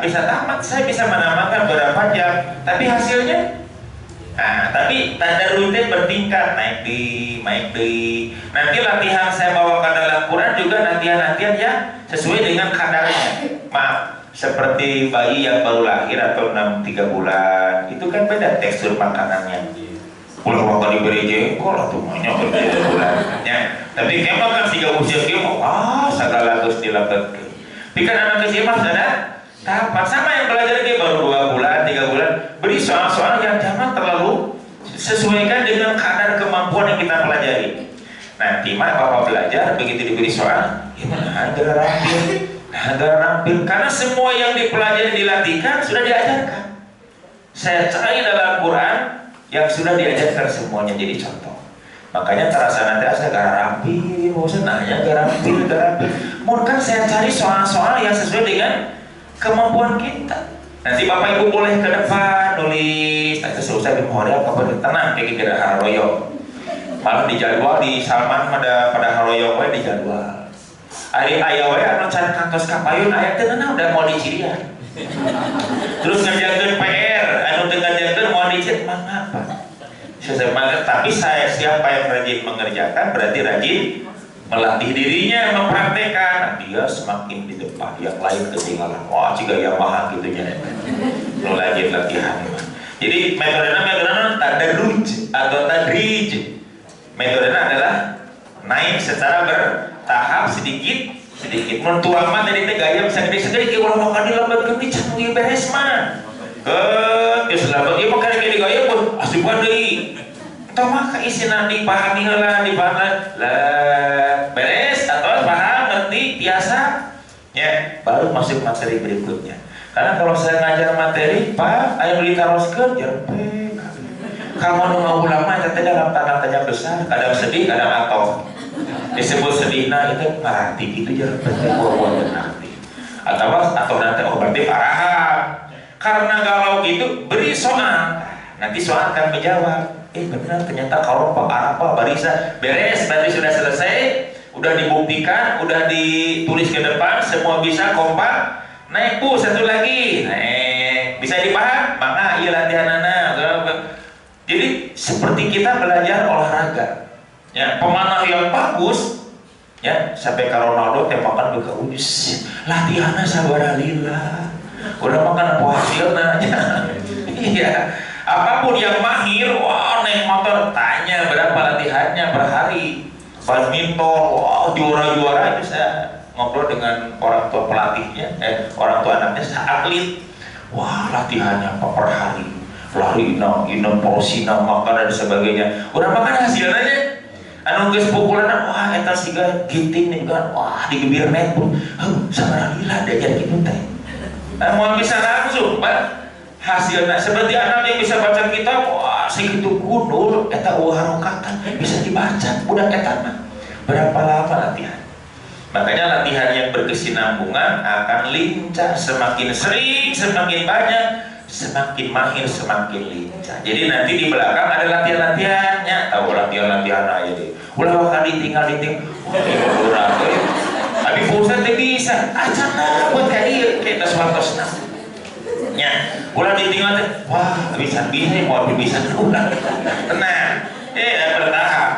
bisa tamat, saya bisa menambahkan berapa jam, tapi hasilnya Nah, tapi tadarrujnya bertingkat, naik di. Nanti latihan saya bawa ke dalam Quran juga latihan yang sesuai dengan kadarnya. Maaf, seperti bayi yang baru lahir atau 3 bulan, itu kan beda tekstur makanannya. Kalau makan diberi jengkol atau banyak berbeda bulannya. Tapi kayak makan 3 usia dia segala terus dilakukan. Tapi kan anak kecil mah ada tahapan sama yang belajar dia baru 2 bulan, 3 bulan. Beri soal-soal yang jangan terlalu sesuaikan dengan kadar kemampuan yang kita pelajari. Nanti mah bapak belajar begitu diberi soal, gimana agak rampil, karena semua yang dipelajari dilatihkan sudah diajarkan. Saya cari dalam Quran yang sudah diajarkan semuanya jadi contoh. Makanya terasa nanti saya gak rampil, mau nanya gak rampil. Mau kan saya cari soal-soal yang sesuai dengan kemampuan kita. Nanti bapak ibu boleh ke depan nulis, tak selesai di Korea kapan tenang kayak kira haroyo. Malah dijadwal di Salman pada haroyo we dijadwal. Hari ayah we anu can kantos kapayun aya teh udah mau dicirian. Terus ngerjakeun PR, anu teu ngerjakeun mau dicet mangapa. Tapi siapa yang rajin mengerjakan berarti rajin melatih dirinya, mempraktekkan. Dia semakin di depan, yang lain ketinggalan. Wah, jika yang mahal gitu ya. Lo lagi latihan. Jadi metodenya tadarruj atau tadrij. Metodenya adalah naik secara bertahap sedikit. Mentuang mah tadi teh gaya bisa gede-gede ke ulah makan dilambatkeun di can ieu beres mah. Geus lambat ieu mah kana gaya pun asupan deui. Tau mah keisinan dipahami heula dipahami lah beres atau paham ngerti biasa ya baru masuk materi berikutnya. Karena kalau saya ngajar materi Pak aya ditaroskeun jerpek kamu nu ulama eta teh dalam tanda tanya besar kadang sedih kadang atau disebut sedihna itu ngarti gitu jerpek buah-buah ngarti atau nanti berarti paham. Karena kalau gitu beri soal nanti soal akan menjawab benar ternyata kalau apa barisa beres berarti sudah selesai, udah dibuktikan, udah ditulis ke depan, semua bisa kompak. Naik satu lagi, naik bisa dipaham, maka iya latihan anak. Jadi seperti kita belajar olahraga, ya pemanah yang bagus, ya sampai ke Ronaldo tembakan ke ujus, latihannya sabaralillah, udah makan apa hasilnya, iya. Apapun yang mahir, wah naik motor tanya berapa latihannya per hari. Badminton, wah juara-juara bisa ngobrol dengan orang tua pelatihnya, orang tua anaknya atlet. Wah latihannya apa per hari? Lari ino porosina makan dan sebagainya. Udah makan hasilnya. Anu geus pukulan wah eta siga ginting nih kan. Wah digebir net pun. Sabaralillah diajar kitu teh. Mau bisa langsung, Pak. Hasilnya seperti anak yang bisa baca kitab, wah segitu gundul, eta harokatan bisa dibaca, udah eta berapa lama latihan? Makanya latihan yang berkesinambungan akan lincah, semakin sering, semakin banyak, semakin mahir, semakin lincah. Jadi nanti di belakang ada latihan-latihannya, tahu latihan-latihan aja deh. Ulah bakal ditinggal, kurang, tapi pusat bisa, acana buat kali kita suatosna. Ya, ulah ditinggal wah bisa mau bisa ulah tenang bertahap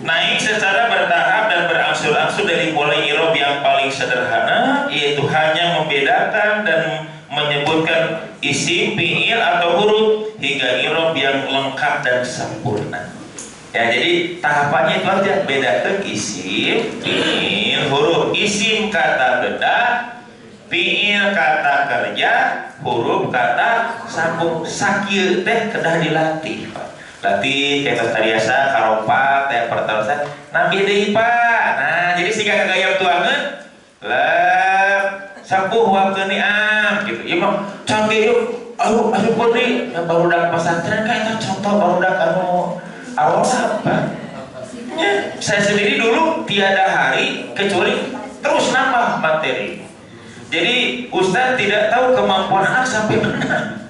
naik secara bertahap dan berangsur-angsur dari mulai irob yang paling sederhana yaitu hanya membedakan dan menyebutkan isim, fiil atau huruf hingga irob yang lengkap dan sempurna. Ya jadi tahapannya itu aja, bedakan isim, fiil, huruf. Isim kata benda, fiil kata kerja, huruf kata sambung. Sakil teh kedah dilatih Pak. Latih kayak tariasa karopat teh pertarusan nabi deui Pak. Nah jadi siga kagayam tuangeun lah sampuh waktu niam gitu ieu mah canggih yuk asup putri barudak pesantren kan itu contoh barudak anu awal apa ya, saya sendiri dulu tiada hari kecuali terus nambah materi. Jadi Ustaz tidak tahu kemampuan anak sampai mana.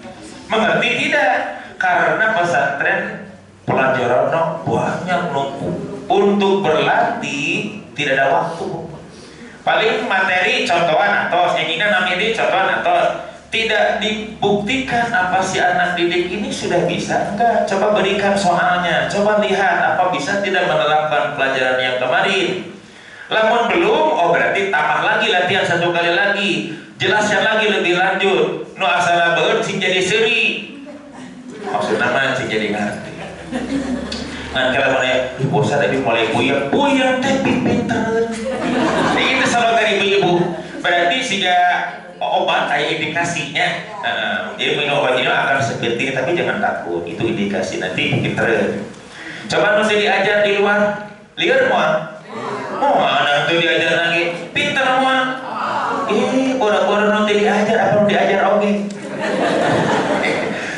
Mengerti tidak? Karena pesantren pelajaran banyak numpuk. Untuk berlatih tidak ada waktu. Paling materi contohan atos, yang ini namanya contohan atos. tidak dibuktikan apa si anak didik ini sudah bisa enggak. Coba berikan soalnya, coba lihat apa bisa tidak menerapkan pelajaran yang kemarin. Lamun belum, oh berarti tambah lagi latihan 1 kali lagi, jelaskan lagi lebih lanjut. Nu asal beut sing jadi seuri, maksudnya mah sing jadi ngerti. Nah kalau mana bosan tapi mulai buyang teh pinter. Jadi itu selalu dari ibu-ibu. Berarti siga obat kayak indikasinya. Jadi minum obat ini akan seperti tapi jangan takut. Itu indikasi nanti pinter. Coba nusa diajar di luar, liar mau? Mau mana tuh diajar lagi? Pinter mau? Bodoh-bodoh nanti diajar apa mau diajar oke?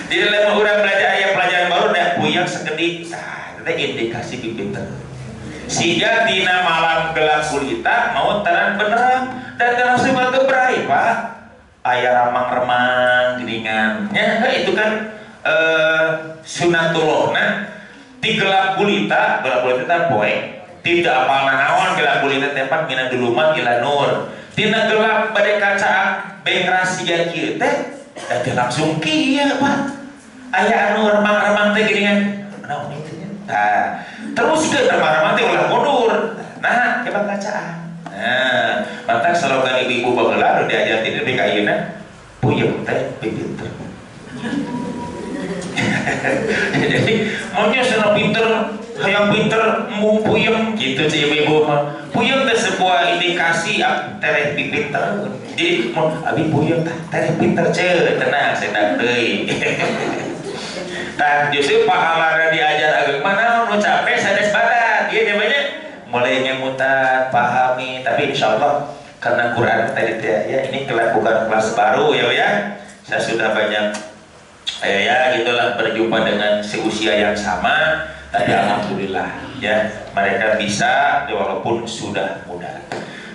Jadi lama orang belajar ayat pelajaran baru dah buyang sekedik. Nah, itu indikasi pinter. Sehingga dina malam gelap gulita mau terang benerang dan langsung batu berai pak ayah ramang-remang geningannya nah, itu kan sunatullah. Nah di gelap gulita boy tidak apal naon gelap gulita tempat mina duluman ila nur tina gelap badai kaca bengras siga kieu teh dan langsung kieu pak ayah anu remang-remang teh geningan naon itu. Nah, terus ke remang-remang teh ulah mundur. Nah, coba bacaan. Nah, maka slogan ibu-ibu bageula nu diajar ti deui ka ayeuna, puyeuh teh pinter. Jadi, maunya sana pinter, hayang pinter, mau puyeuh gitu sih ibu-ibu mah. Puyeuh teh sebuah indikasi tereh pinter. Jadi, mun abi puyeuh teh tereh pinter ceuk, tenang sedang deui. Nah justru pahala diajar agama mana nu capek sanes badan dia namanya mulai ngemutan pahami tapi insya Allah karena Quran tadi ya ini bukan kelas baru ya saya sudah banyak ya gitulah berjumpa dengan seusia yang sama tapi alhamdulillah ya mereka bisa walaupun sudah muda.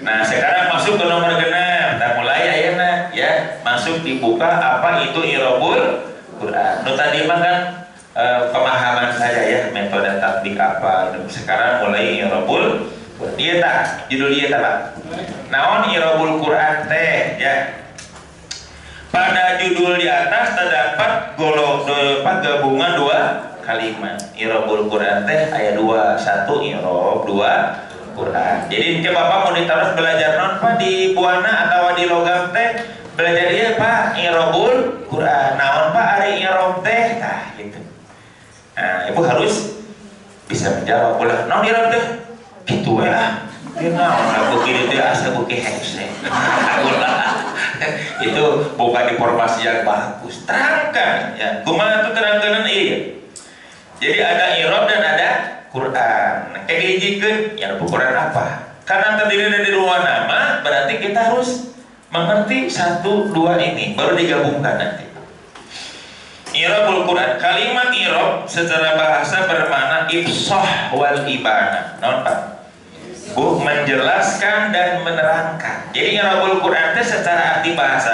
Nah sekarang masuk ke nomor genap kita mulai ayeuna ya masuk dibuka apa itu irobul Quran. Nu tadi mah kan pemahaman saya ya metode tatbik apa. Sekarang mulai irobul dia tak judul dia tak Pak. Naon irobul Quran teh ya. Pada judul di atas terdapat gabungan 2 kalimat. Irobul Quran teh ayat 2 1 irob 2 Quran. Jadi ke Bapak mau ditaruh belajar non Pak di buana atau di logam teh belajar dia Pak irobul Quran. Naon Pak ari irob teh nah gitu. Nah ibu harus bisa menjawab ulah naon irob teh gitu ya. Dia naon aku kiri teh asa buki hekse. Itu bukan informasi yang bagus. Terangkan ya. Kumaha tuh terangkanan iya. Jadi ada irob dan ada Quran. Kayak dijikeun ya Quran apa? Karena terdiri dari 2 nama, berarti kita harus mengerti 1, 2 ini baru digabungkan nanti. Irobul Quran, kalimat irob secara bahasa bermakna ifsah wal ibana. Naon Pak? Menjelaskan dan menerangkan. Jadi irobul Quran itu secara arti bahasa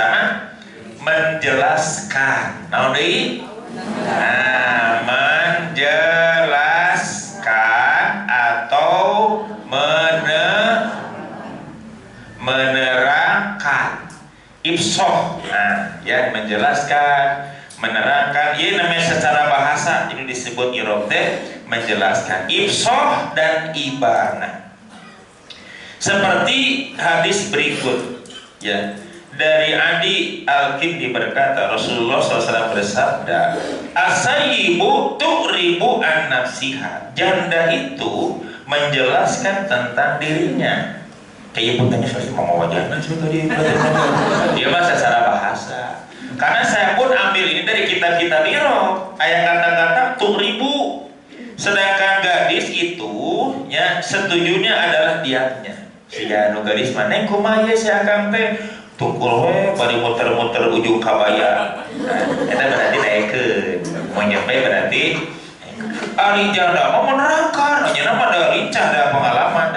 menjelaskan. Naon deui? Nah, menjelaskan atau menerangkan. Ifsah. Nah, ya menjelaskan, menerangkan. Ini namanya secara bahasa. Ini disebut irob teh menjelaskan. Ifsah dan ibana. Seperti hadis berikut, ya. Dari Adi Al-Kindi berkata Rasulullah SAW bersabda, "As-sayyibu tu'ribu an nafsiha." Janda itu menjelaskan tentang dirinya. Kayak ibu tanya saya mau wajahnya tadi. Dia bahasa secara bahasa. Karena saya pun ambil ini dari kitab-kitab Irob. Ayat kata-kata tu'ribu. Sedangkan gadis itu, ya setujunya adalah diamnya. Sia nu gadis maneh kumaha sia akang teh tukul we bari muter-muter ujung kabaya. Eta berarti naikeun. Mun nyampe berarti ari janda mah menerangkan, nya mah da lincah da pengalaman.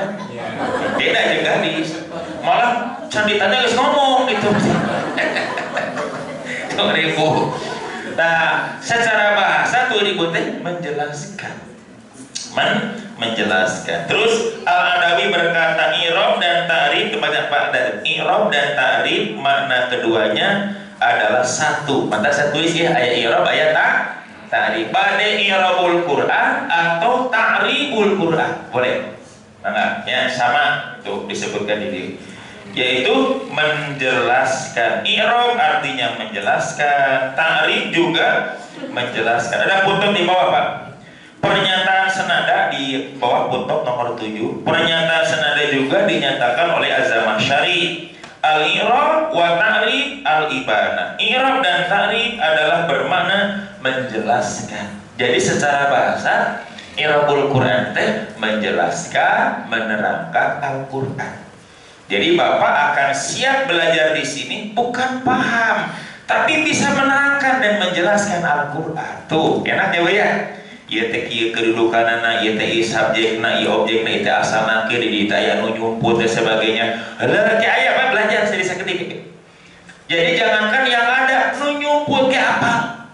Beda jeung gadis. Malah can ditanya geus ngomong gitu. Tuh ribu. Nah, secara bahasa tuh ribu teh menjelaskan. Menjelaskan. Terus Al-Adawi berkata irob dan ta'rif kepada Pak dan irob dan ta'rif makna keduanya adalah satu. Maka saya tulis ya ayat i'rab ayat ta'rif. Bade i'rabul Quran atau ta'ribul Quran. Boleh. Maka ya sama tuh disebutkan di yaitu menjelaskan. I'rab artinya menjelaskan, ta'rif juga menjelaskan. Ada footnote di bawah Pak. Pernyataan senada di bawah footnote nomor 7. Pernyataan senada juga dinyatakan oleh Az-Zamakhsyari. Al-i'rab wa ta'rif al-ibana. I'rab dan ta'rif adalah bermakna menjelaskan. Jadi secara bahasa i'rabul Quran teh menjelaskan, menerangkan Al-Quran. Jadi Bapak akan siap belajar di sini bukan paham, tapi bisa menerangkan dan menjelaskan Al-Quran. Tuh, enak ya Bu ya? Ieu teh kieu kedudukanana, ieu teh subjekna, ieu objekna, ieu teh asalna kieu di dieu aya nu nyumput dan sebagainya. Heula ki aya mah belajar saya sakedik. Jadi jangankan yang ada nu nyumput ke apa?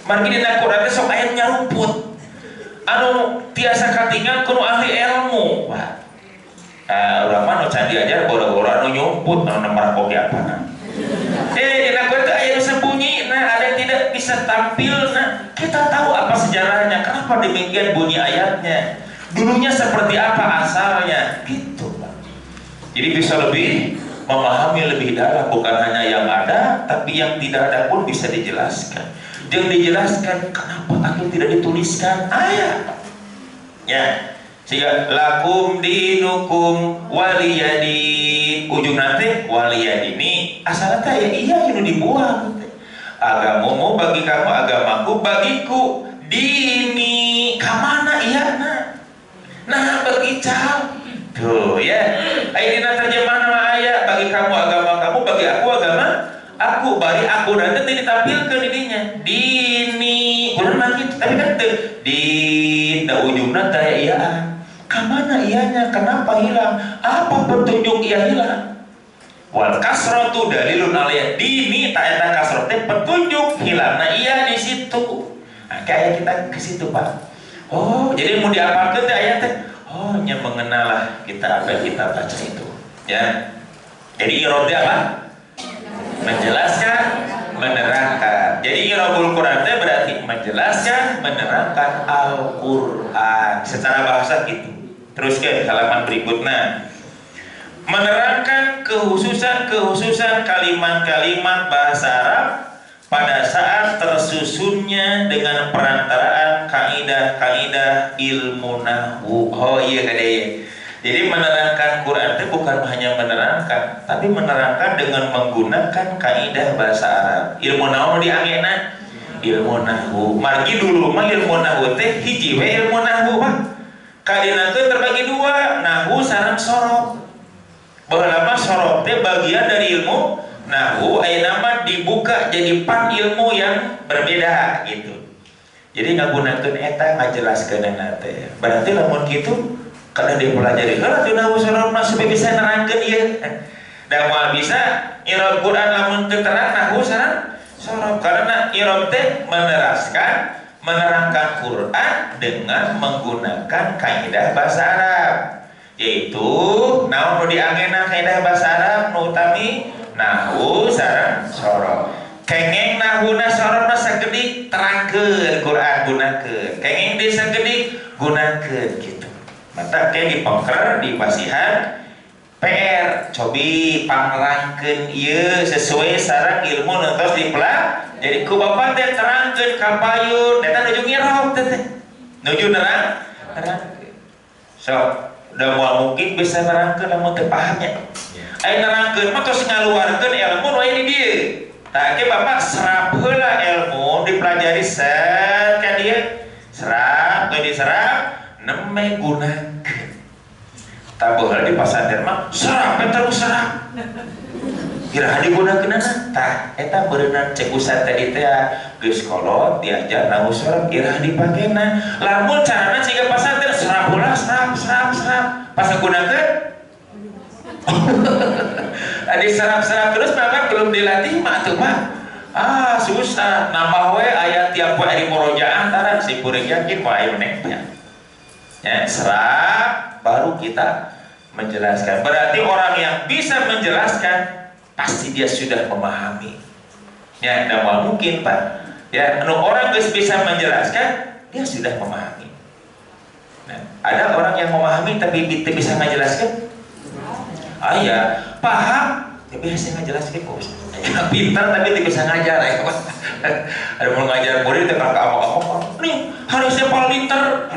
Margi dina Quran teh sok aya nyarumput. Anu tiasa katingal kudu ahli ilmu, Pak. Urang mah nu can diajar boro-boro anu nyumput anu nemar koge apana. Dina Quran teh aya nu sembunyi, nah ada yang tidak bisa tampil. Nah, kita tahu apa sejarahnya, kenapa demikian bunyi ayatnya, dulunya seperti apa asalnya, gitu Pak. Jadi bisa lebih memahami lebih dalam, bukan hanya yang ada, tapi yang tidak ada pun bisa dijelaskan. Yang dijelaskan kenapa aku tidak dituliskan ayat, ya. Sehingga lakum dinukum waliyadin, ujung nanti waliyadini asalnya ya iya yang dibuang. Agamamu bagi kamu, agamaku bagiku. Dini kamana iya nah bagi cal tuh ya. Ayeuna terjemahan nama ayat bagi kamu agama kamu, bagi aku agama aku. Bari aku nanti ditampilkan dirinya dini kurang lagi, tapi kan di ujungnya taya iya. Kamana ianya, kenapa hilang, apa petunjuk ia hilang. Wal kasrotu dalilun aliyah, dini tak ada kasrote petunjuk hilang. Nah iya di situ. Nah, kayak kita ke situ Pak. Oh jadi mau diapalkan teh ayatnya. Oh nya mengenalah kita apa yang kita baca itu. Ya. Jadi i'rab apa? Menjelaskan, menerangkan. Jadi i'rabul Quran teh berarti menjelaskan, menerangkan Al-Quran secara bahasa gitu. Terus ke halaman berikutnya. Menerangkan kehususan kalimat-kalimat bahasa Arab pada saat tersusunnya dengan perantaraan kaidah-kaidah ilmu nahwu. Oh iya kadang. Jadi menerangkan Quran itu bukan hanya menerangkan, tapi menerangkan dengan menggunakan kaidah bahasa Arab. Ilmu nahwu diangena ilmu nahwu. Margi dulu mah ilmu nahwu teh hiji we ilmu nahwu Pak. Kadinakeun terbagi dua, nahwu sareng sorab. Baheula mah sorab teh bagian dari ilmu nahwu, ayeuna mah dibuka jadi 4 ilmu yang berbeda gitu. Jadi ngagunakeun eta ngajelaskeunna teh. Berarti lamun kitu kada dipelajari heula teh nahwu sorab mah supaya bisa nerangkeun ieu. Da moal bisa i'rab Quran lamun teu terang nahwu sareng sorab, karena i'rab teh menerangkan Quran dengan menggunakan kaidah bahasa Arab, yaitu naon nu diangena kaidah bahasa Arab nu utami nahwu sareng sorab. Kengeng nahwuna sorabna sagedik terangkeun Quran gunakeun, kengeng di sagedik gunakeun gitu. Mata ke dipengker di basihan PR cobi pangrangkeun ieu sesuai sareng ilmu nu tos dipelajari. Jadi ku Bapak teh terangkeun ka payun eta nuju ngiraup teh. Nuju nerang. So, udah moal mungkin bisa nerangkeun lamun teu pahamnya. Ai nerangkeun mah tos ngaluarkeun ilmu nu aya di dieu. Tah ge Bapak serap heula ilmu dipelajari set ka dieu. Serap teu diserap neme gunakeun. Tabuhal di pasantren mah serap terus serap. Kira digunakeunna tah eta beuneunan cek ustad tadi teh geus kolot diajar nahwu sorab kira dipakena. Lamun carana siga pasantren serap ulah serap pas gunakeun adi serap terus maka belum dilatih mah tuh Pak. Susah nambah we aya tiap poe di murojaah antara si peureung yakin moal aya meneh ya serap baru kita menjelaskan. Berarti orang yang bisa menjelaskan pasti dia sudah memahami. Ya, tidak mungkin Pak. Ya, orang bisa menjelaskan, dia sudah memahami. Nah, ada orang yang memahami tapi tidak bisa menjelaskan. Ya, paham, tapi bisa menjelaskan kok. Pintar tapi tidak bisa ngajar ya. Ada mau ngajar murid itu kakak apa nih harusnya paling pintar.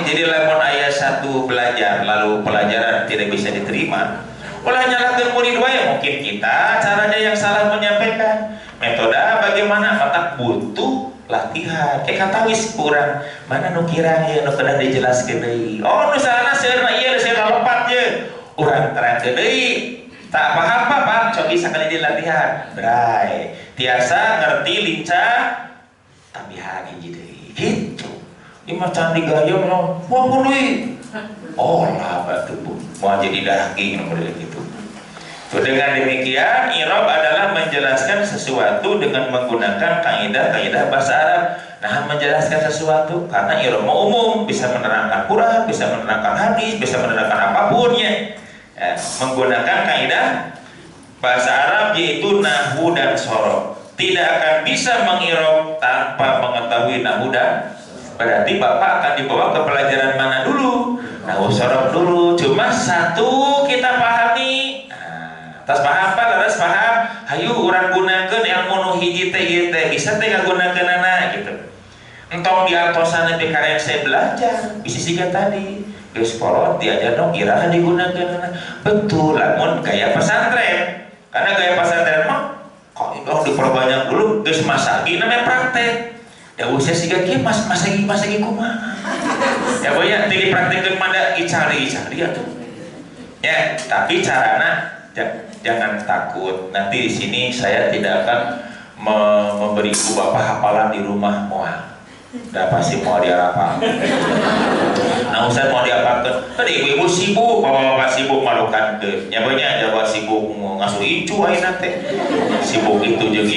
Jadi lamun ayat satu belajar lalu pelajaran tidak bisa diterima, ulah nyalakan murid wae. Mungkin kita caranya yang salah menyampaikan. Metode bagaimana? Maka butuh latihan. Kata wis kurang mana nu kirang ya nu kedah dijelaskeun deui. Oh nu salahna seueurna ieu seueurna lepat ye. Urang terangkeun deui. Tak paham Pak, cobi sekali di latihan. Bray, tiasa ngerti lincah tapi hagi deui. Gitu. Ini macam digayung no. Wah deui. Oh lah batu Bu. Mau jadi daging model gitu. So, dengan demikian i'rab adalah menjelaskan sesuatu dengan menggunakan kaidah-kaidah bahasa Arab. Nah, menjelaskan sesuatu karena i'rab umum, bisa menerangkan Quran, bisa menerangkan hadis, bisa menerangkan apapun ya. Menggunakan kaidah bahasa Arab yaitu nahwu dan shorof. Tidak akan bisa meng'irab tanpa mengetahui nahwu dan berarti Bapak akan dibawa ke pelajaran mana dulu? Nahwu shorof dulu. Cuma satu kita pahami. Tas paham Pak, terus paham. Hayu urang gunakeun ilmu nu hiji teh ieu teh bisa teh ngagunakeunana gitu. Entong di atosan teh karek saya belajar, bisa siga tadi. Geus polot diajar dong iraha digunakeunana. Betul, lamun gaya pesantren. Karena gaya pesantren mah kok diperbanyak dulu geus masagi namanya praktek. Da usah siga kieu masagi kumaha. Ya boya teu dipraktekeun manda icari atuh. Ya, tapi carana jangan takut. Nanti di sini saya tidak akan memberi ibu bapak hafalan di rumah mual. Udah pasti mau diapal. Nah Ustaz mau diapalkan. Tadi ibu-ibu sibuk, bapak-bapak sibuk malukan ke. Nyabanya Jawa sibuk ngasuh incu ayeuna teh. Sibuk itu jeung.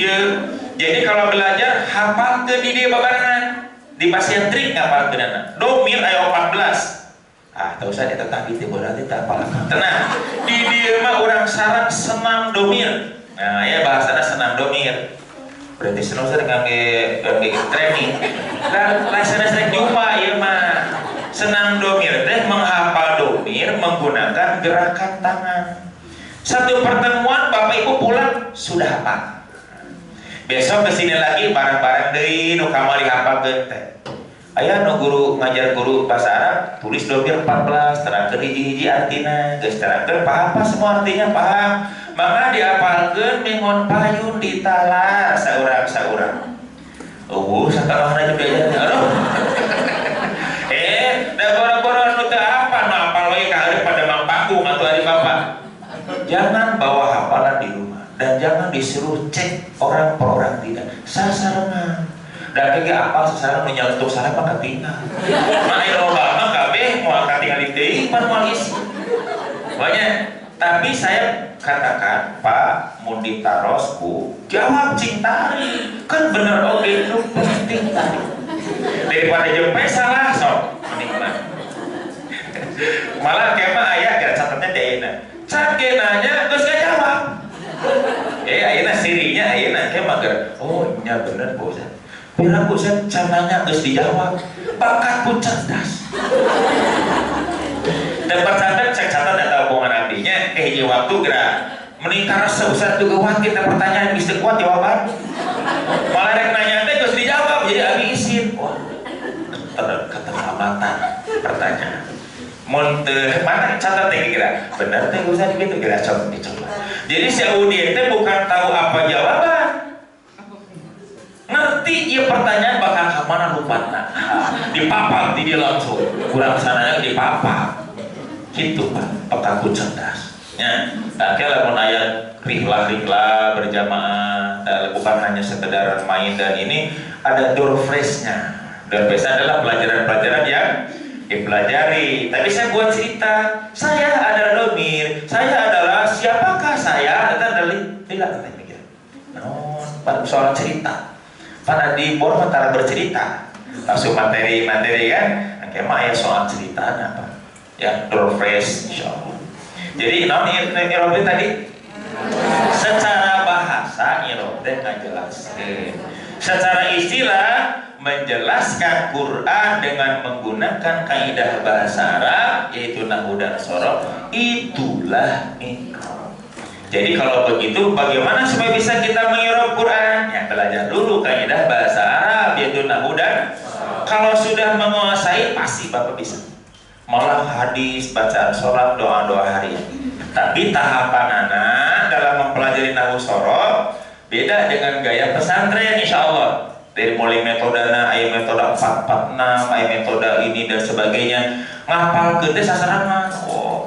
Jadi kalau belajar hafalkeun di dia babarengan. Di pasien trik ngapalkeun anak. Domir aya 14. Tahu saya tetap itu berarti tak apalah. Tenang, di dia mah orang sarang senam domir. Nah, ya bahasanya senam domir. Berarti senam saya dengan training. Dan laksana saya jumpa ya mah senam domir teh menghafal domir menggunakan gerakan tangan. Satu pertemuan Bapak Ibu pulang sudah hafal. Besok kesini lagi bareng-bareng deui nu kamal dihafalkeun teh. Aya nu guru ngajar guru bahasa Arab tulis domir 14 terangkeun hiji-hiji artina geus terangkeun paham semua artinya paham maka diapalkeun mengon payun ditala saurang-saurang satalahna jeung diajarnya aduh da boro-boro nu teu apa nu apal we ka hareup pada Mang Panggung atuh ari Bapak. Jangan bawa hafalan di rumah dan jangan disuruh cek orang per orang tidak sasarengan. Dan kayaknya apa sekarang menyentuh sana maka tinggal. Mana yang Obama KB mau tinggal di mau isi banyak. Tapi saya katakan Pak Mundi Tarosku jawab cintari kan bener oke itu penting tadi daripada jempe salah sok menikmat. Malah kema ayah gak catatnya dia cake nanya terus gak jawab. Ayana sirinya ayana kema ger oh iya bener bos. Bila aku caranya harus dijawab, bakat pun cerdas. Dan percatat cek catat tidak tahu hubungan artinya. Di waktu gerak meningkat sebesar juga wah kita pertanyaan bisa kuat jawaban. Malah rek nanya teh harus dijawab jadi abi isin. Wah, keterlambatan pertanyaan. Monte mana catat teh kira benar teh usah gitu kira coba. Jadi si Audi teh bukan tahu apa jawaban. Ngerti ya pertanyaan bakal kemana lupa dipapal di dia langsung kurang sananya dipapal gitu Pak pekaku cerdas ya. Kalau mau ayat rihlah berjamaah bukan hanya sekedar main dan ini ada door phrase-nya. Door phrase adalah pelajaran-pelajaran yang dipelajari. Tapi saya buat cerita saya adalah domir, saya adalah siapakah saya tidak mikir soal cerita pada di bor antara bercerita langsung materi kan kema ya soal cerita apa ya door phrase insyaallah. Jadi naon ieu tadi secara bahasa bahasa irob teh ngajelaskeun. Secara istilah menjelaskan Quran dengan menggunakan kaidah bahasa Arab yaitu nahwu dan sorof, itulah iqra. Jadi kalau begitu bagaimana supaya bisa kita mengirob Quran? Ya belajar dulu kaidah bahasa Arab yaitu nahwu dan kalau sudah menguasai pasti Bapak bisa. Malah hadis, bacaan sholat, doa-doa harian. Tapi tahapan anak dalam mempelajari nahwu sorof beda dengan gaya pesantren insya Allah. Dari mulai metodena, aya metode 446, aya metode ini dan sebagainya. Ngapal ke teh sasarangan,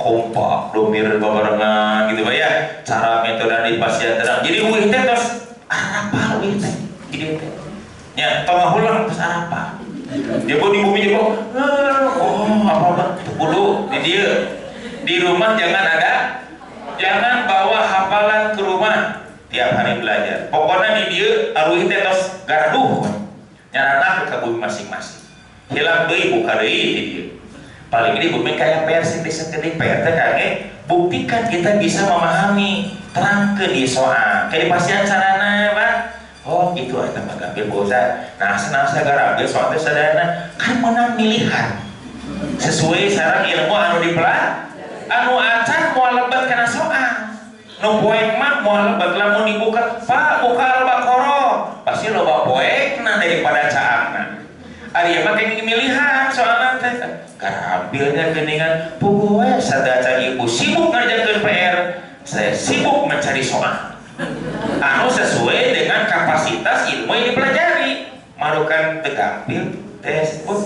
kompak, domir babarengan gitu ya. Cara metode di pasien terang. Jadi wih teh terus apa wih teh? Jadi teh. Ya, tengah ulang terus apa? Dia pun di bumi juga, apa dulu di dia di rumah jangan bawa hafalan ke rumah tiap hari belajar. Pokoknya di dia aruh teh tos garduh nyarana ke bumi masing-masing. Hilang deui buka deui di dia. Paling ini bumi kayak PR sintetik PR teh kage buktikan kita bisa memahami terangkeun di soal. Kayak pasien carana Pak. Oh gitu eta mah gampil bosan. Nah senang sagara ge soal teh sadayana kan menang milihan. Sesuai sareng ilmu anu dipelan, anu acan moal lebat kana soal. Nu poek mah moal lebat lamun dibuka, Pak buka Al-Baqarah. Pasti loba poekna daripada caangna. Ari mah kenging milihan soalna teh. Garambilnya geuningan puguh we sadaca ibu sibuk ngerjakeun PR. Saya sibuk mencari soal. Anu sesuai dengan kapasitas ilmu yang dipelajari. Marukan tegampil tes pun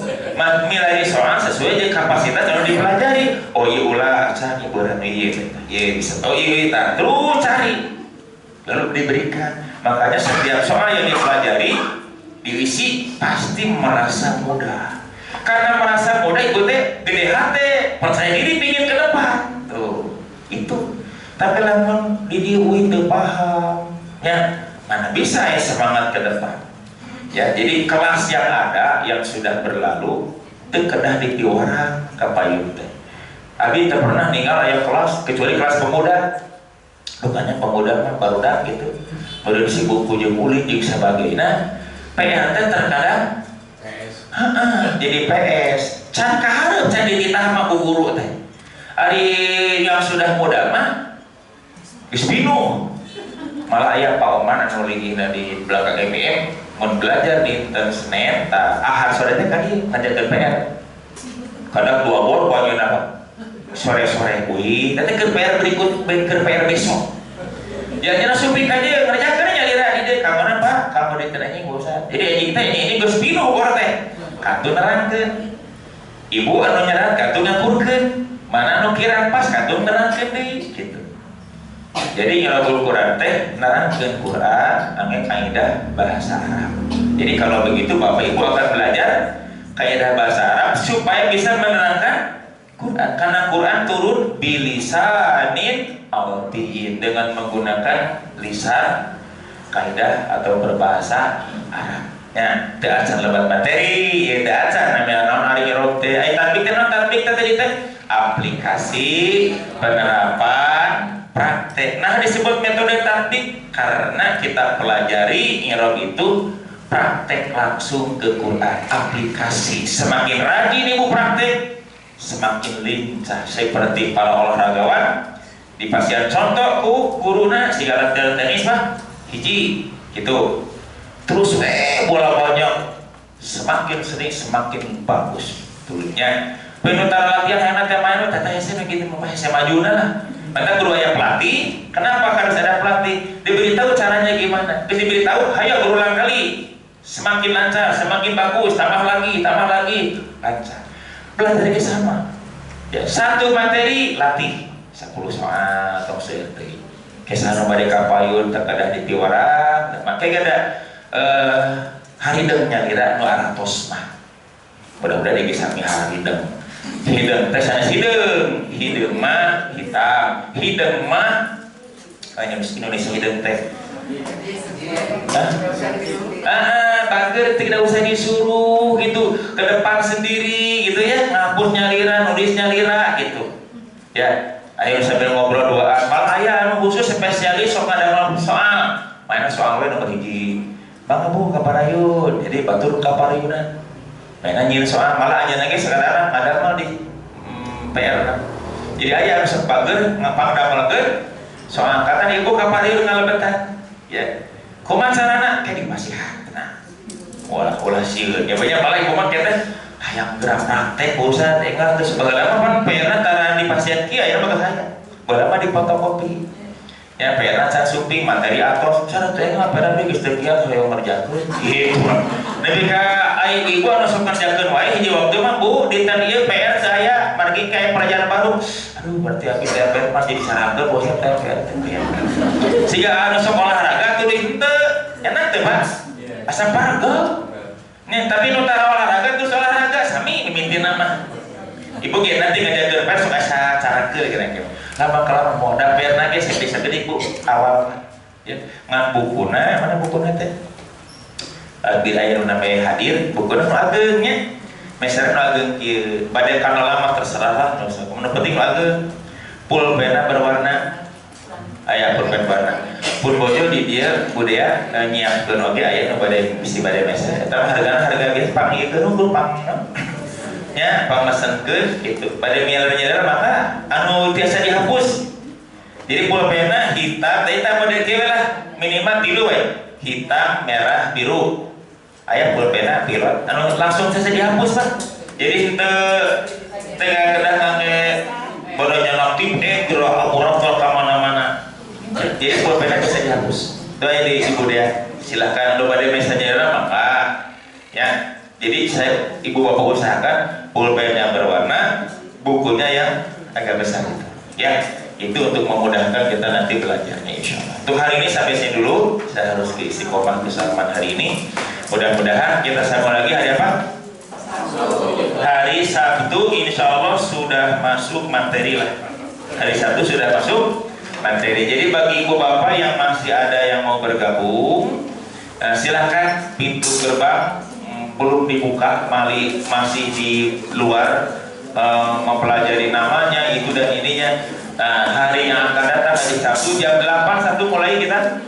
milih soal sesuai dengan kapasitas yang dipelajari. Oh iya ulah cari beran iya bisa tahu iya terus cari lalu diberikan. Makanya setiap soal yang dipelajari diisi pasti merasa mudah. Karena merasa mudah itu teh gede hati, percaya diri pingin ke depan. Tuh itu. Tapi lamun di dia teu paham, ya mana bisa ya semangat ke depan. Ya, jadi kelas yang ada yang sudah berlalu teu kedah ditiwarang ka payun teh. Abi teu pernah ninggal aya kelas kecuali kelas pemuda. Bukannya pemuda mah barudak gitu. Baru sibuk ku jeung ulin jeung sabagaina. PR teh terkadang jadi PS. Can kahareup can dititah mah ku guru teh. Ari yang sudah muda mah geus bingung. Malah aya Pak Oman anu linggihna di belakang MIM mun belajar di Senin tah Ahad sore teh ka dieu ngajakeun PR. Kadang 2 bor poe apa? Sore-sore kuy, nanti ke PR berikut ke PR besok. Jangan supik aja ngerjakeun nyalira di dieu ka mana Pak? Kamu di teh anjing usah. Jadi anjing teh ini geus bingung bor teh. Katu nerangkeun. Ibu anu nyerat katu ngakurkeun. Mana anu kirang pas katu nerangkeun deui gitu. Jadi ngerabul Quran teh nerangkeun Quran angge kaidah bahasa Arab. Jadi kalau begitu Bapak Ibu akan belajar kaidah bahasa Arab supaya bisa menerangkan Quran. Karena Quran turun bilisanin arabiyyin dengan menggunakan lisan kaidah atau berbahasa Arab. Ya, teu acan lebat materi, ya teu acan namanya naon ari irob teh. Ai tatbik teh teh aplikasi penerapan praktek. Nah disebut metode tatbik karena kita pelajari irob itu praktek langsung ke Quran, aplikasi. Semakin rajin ibu praktek, semakin lincah. Seperti para olahragawan di pasien contoh ku guruna segala tenis mah hiji gitu. Terus bola banyak, semakin sering semakin bagus turunnya. Penutara latihan yang nanti main tata hese begitu mau hese majuna lah. Maka guru aya pelatih, kenapa harus ada pelatih? Diberitahu caranya gimana? Diberitahu, hayo berulang kali. Semakin lancar, semakin bagus, tambah lagi, lancar. Belajar ke sama. Ya, satu materi latih 10 soal atau seperti. Kesana bade kapayun terkadang ditiwarang, makanya ada harideng nyalira nu aratos mah. Mudah-mudahan bisa harideng. Hideng teh sanes hideng mah hitam, hideng mah kayaknya di Indonesia hideng teh. Bager tidak usah disuruh gitu ke depan sendiri gitu ya, ngapus nyalira, nulis nyalira gitu. Ya, ayo sambil ngobrol doaan. Malah aya anu khusus spesialis sok ngadamel soal. Main jadi batur kapariunan nanya soal malah aja lagi sekarang ada mal di PR jadi ayah resep bager ngapang damelkeun soal kata ibu kapariun ngalebetan ya kumaha carana kayak di masihantna ulah sieun ya banyak malah ibu mah kita hayang gerak praktek pusat enggak geus baheula mah pan PR tara di pasien kieu aya mah saya baheula mah di fotokopi ya PR can suping materi atos cara teh mah PR geus teu kieu hoyong ngerjakeun gitu nepi ka ai ibu anu sok ngerjakeun wae hiji waktu mah Bu dinten ieu PR saya margi kayak pelajaran baru aduh berarti abi teh pas jadi sarangga bosnya teh PR siga anu sok olahraga tuh henteu enak teh Mas asa pargel nih tapi nu tara olahraga terus olahraga sami mimiti nama ibu ge nanti ngajakeun PR sok asa carakeun kira-kira lama-lama modal PR na ge bisa gede Bu awal ya ngan bukuna mana bukuna teh bila aya nu namanya hadir bukuna nu ageung nya meser nu ageung kieu bade kana lama terserah lah nu penting nu ageung pulpena berwarna aya pulpen warna pun bojo di dia budaya nyiapkeun oge aya nu bade bisi bade meser eta harga ge pangiekeun unggul pang nya pamesenkeun kitu bade miler-miler maka anu tiasa dihapus jadi pulpena hitam model kieu lah minimal 3 we hitam merah biru aya pulpena pilot anu langsung saja dihapus Pak jadi teu kedah ngangge badannya aktif gerak akurat ke mana-mana jadi pulpena bisa dihapus itu aja di ibu dia silahkan lu pada mesanya maka ya jadi saya ibu bapak usahakan pulpennya berwarna bukunya yang agak besar itu ya itu untuk memudahkan kita nanti belajarnya insyaallah untuk hari ini sampai sini dulu saya harus ke istiqomah kesamaan hari ini mudah-mudahan kita sambung lagi hari apa? Hari Sabtu insyaallah sudah masuk materi lah hari Sabtu sudah masuk materi jadi bagi ibu bapak yang masih ada yang mau bergabung silahkan pintu gerbang belum dibuka masih di luar mempelajari namanya itu dan ininya hari yang akan datang hari Sabtu jam 8 Sabtu mulai kita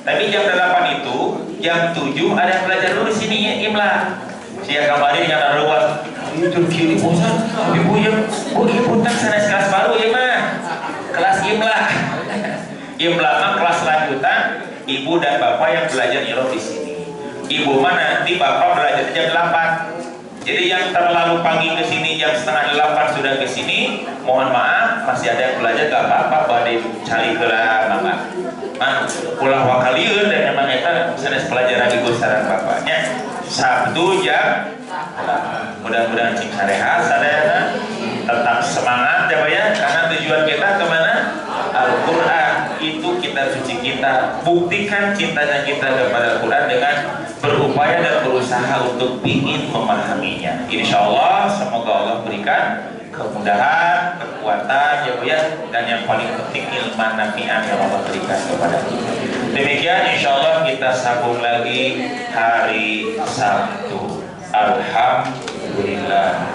tapi jam 8 itu jam 7 ada yang belajar dulu di sini ya imla siang kemarin yang ada luas itu kiri bosan ibu ya oh iya punten sanes kelas baru ya mah kelas imla mah kelas lanjutan ibu dan bapak yang belajar irob di sini ibu mah nanti bapak belajar jam 8 jadi yang terlalu pagi ke sini jam setengah 8 sudah ke sini mohon maaf masih ada yang belajar gak apa-apa pada cari gelar maka pulang wakaliun dan memang kita sanes pelajaran ibu saran bapaknya Sabtu jam mudah-mudahan cing sarehat sadayana tetap semangat ya Pak ya karena tujuan kita kemana Al-Quran itu kita suci kita buktikan cintanya kita kepada Al-Quran dengan berupaya dan berusaha untuk ingin memahaminya insya Allah semoga Allah berikan kemudahan, kekuatan ya Bu ya dan yang paling penting ilmu nafi'an yang Allah berikan kepada kita demikian insya Allah kita sambung lagi hari Sabtu alhamdulillah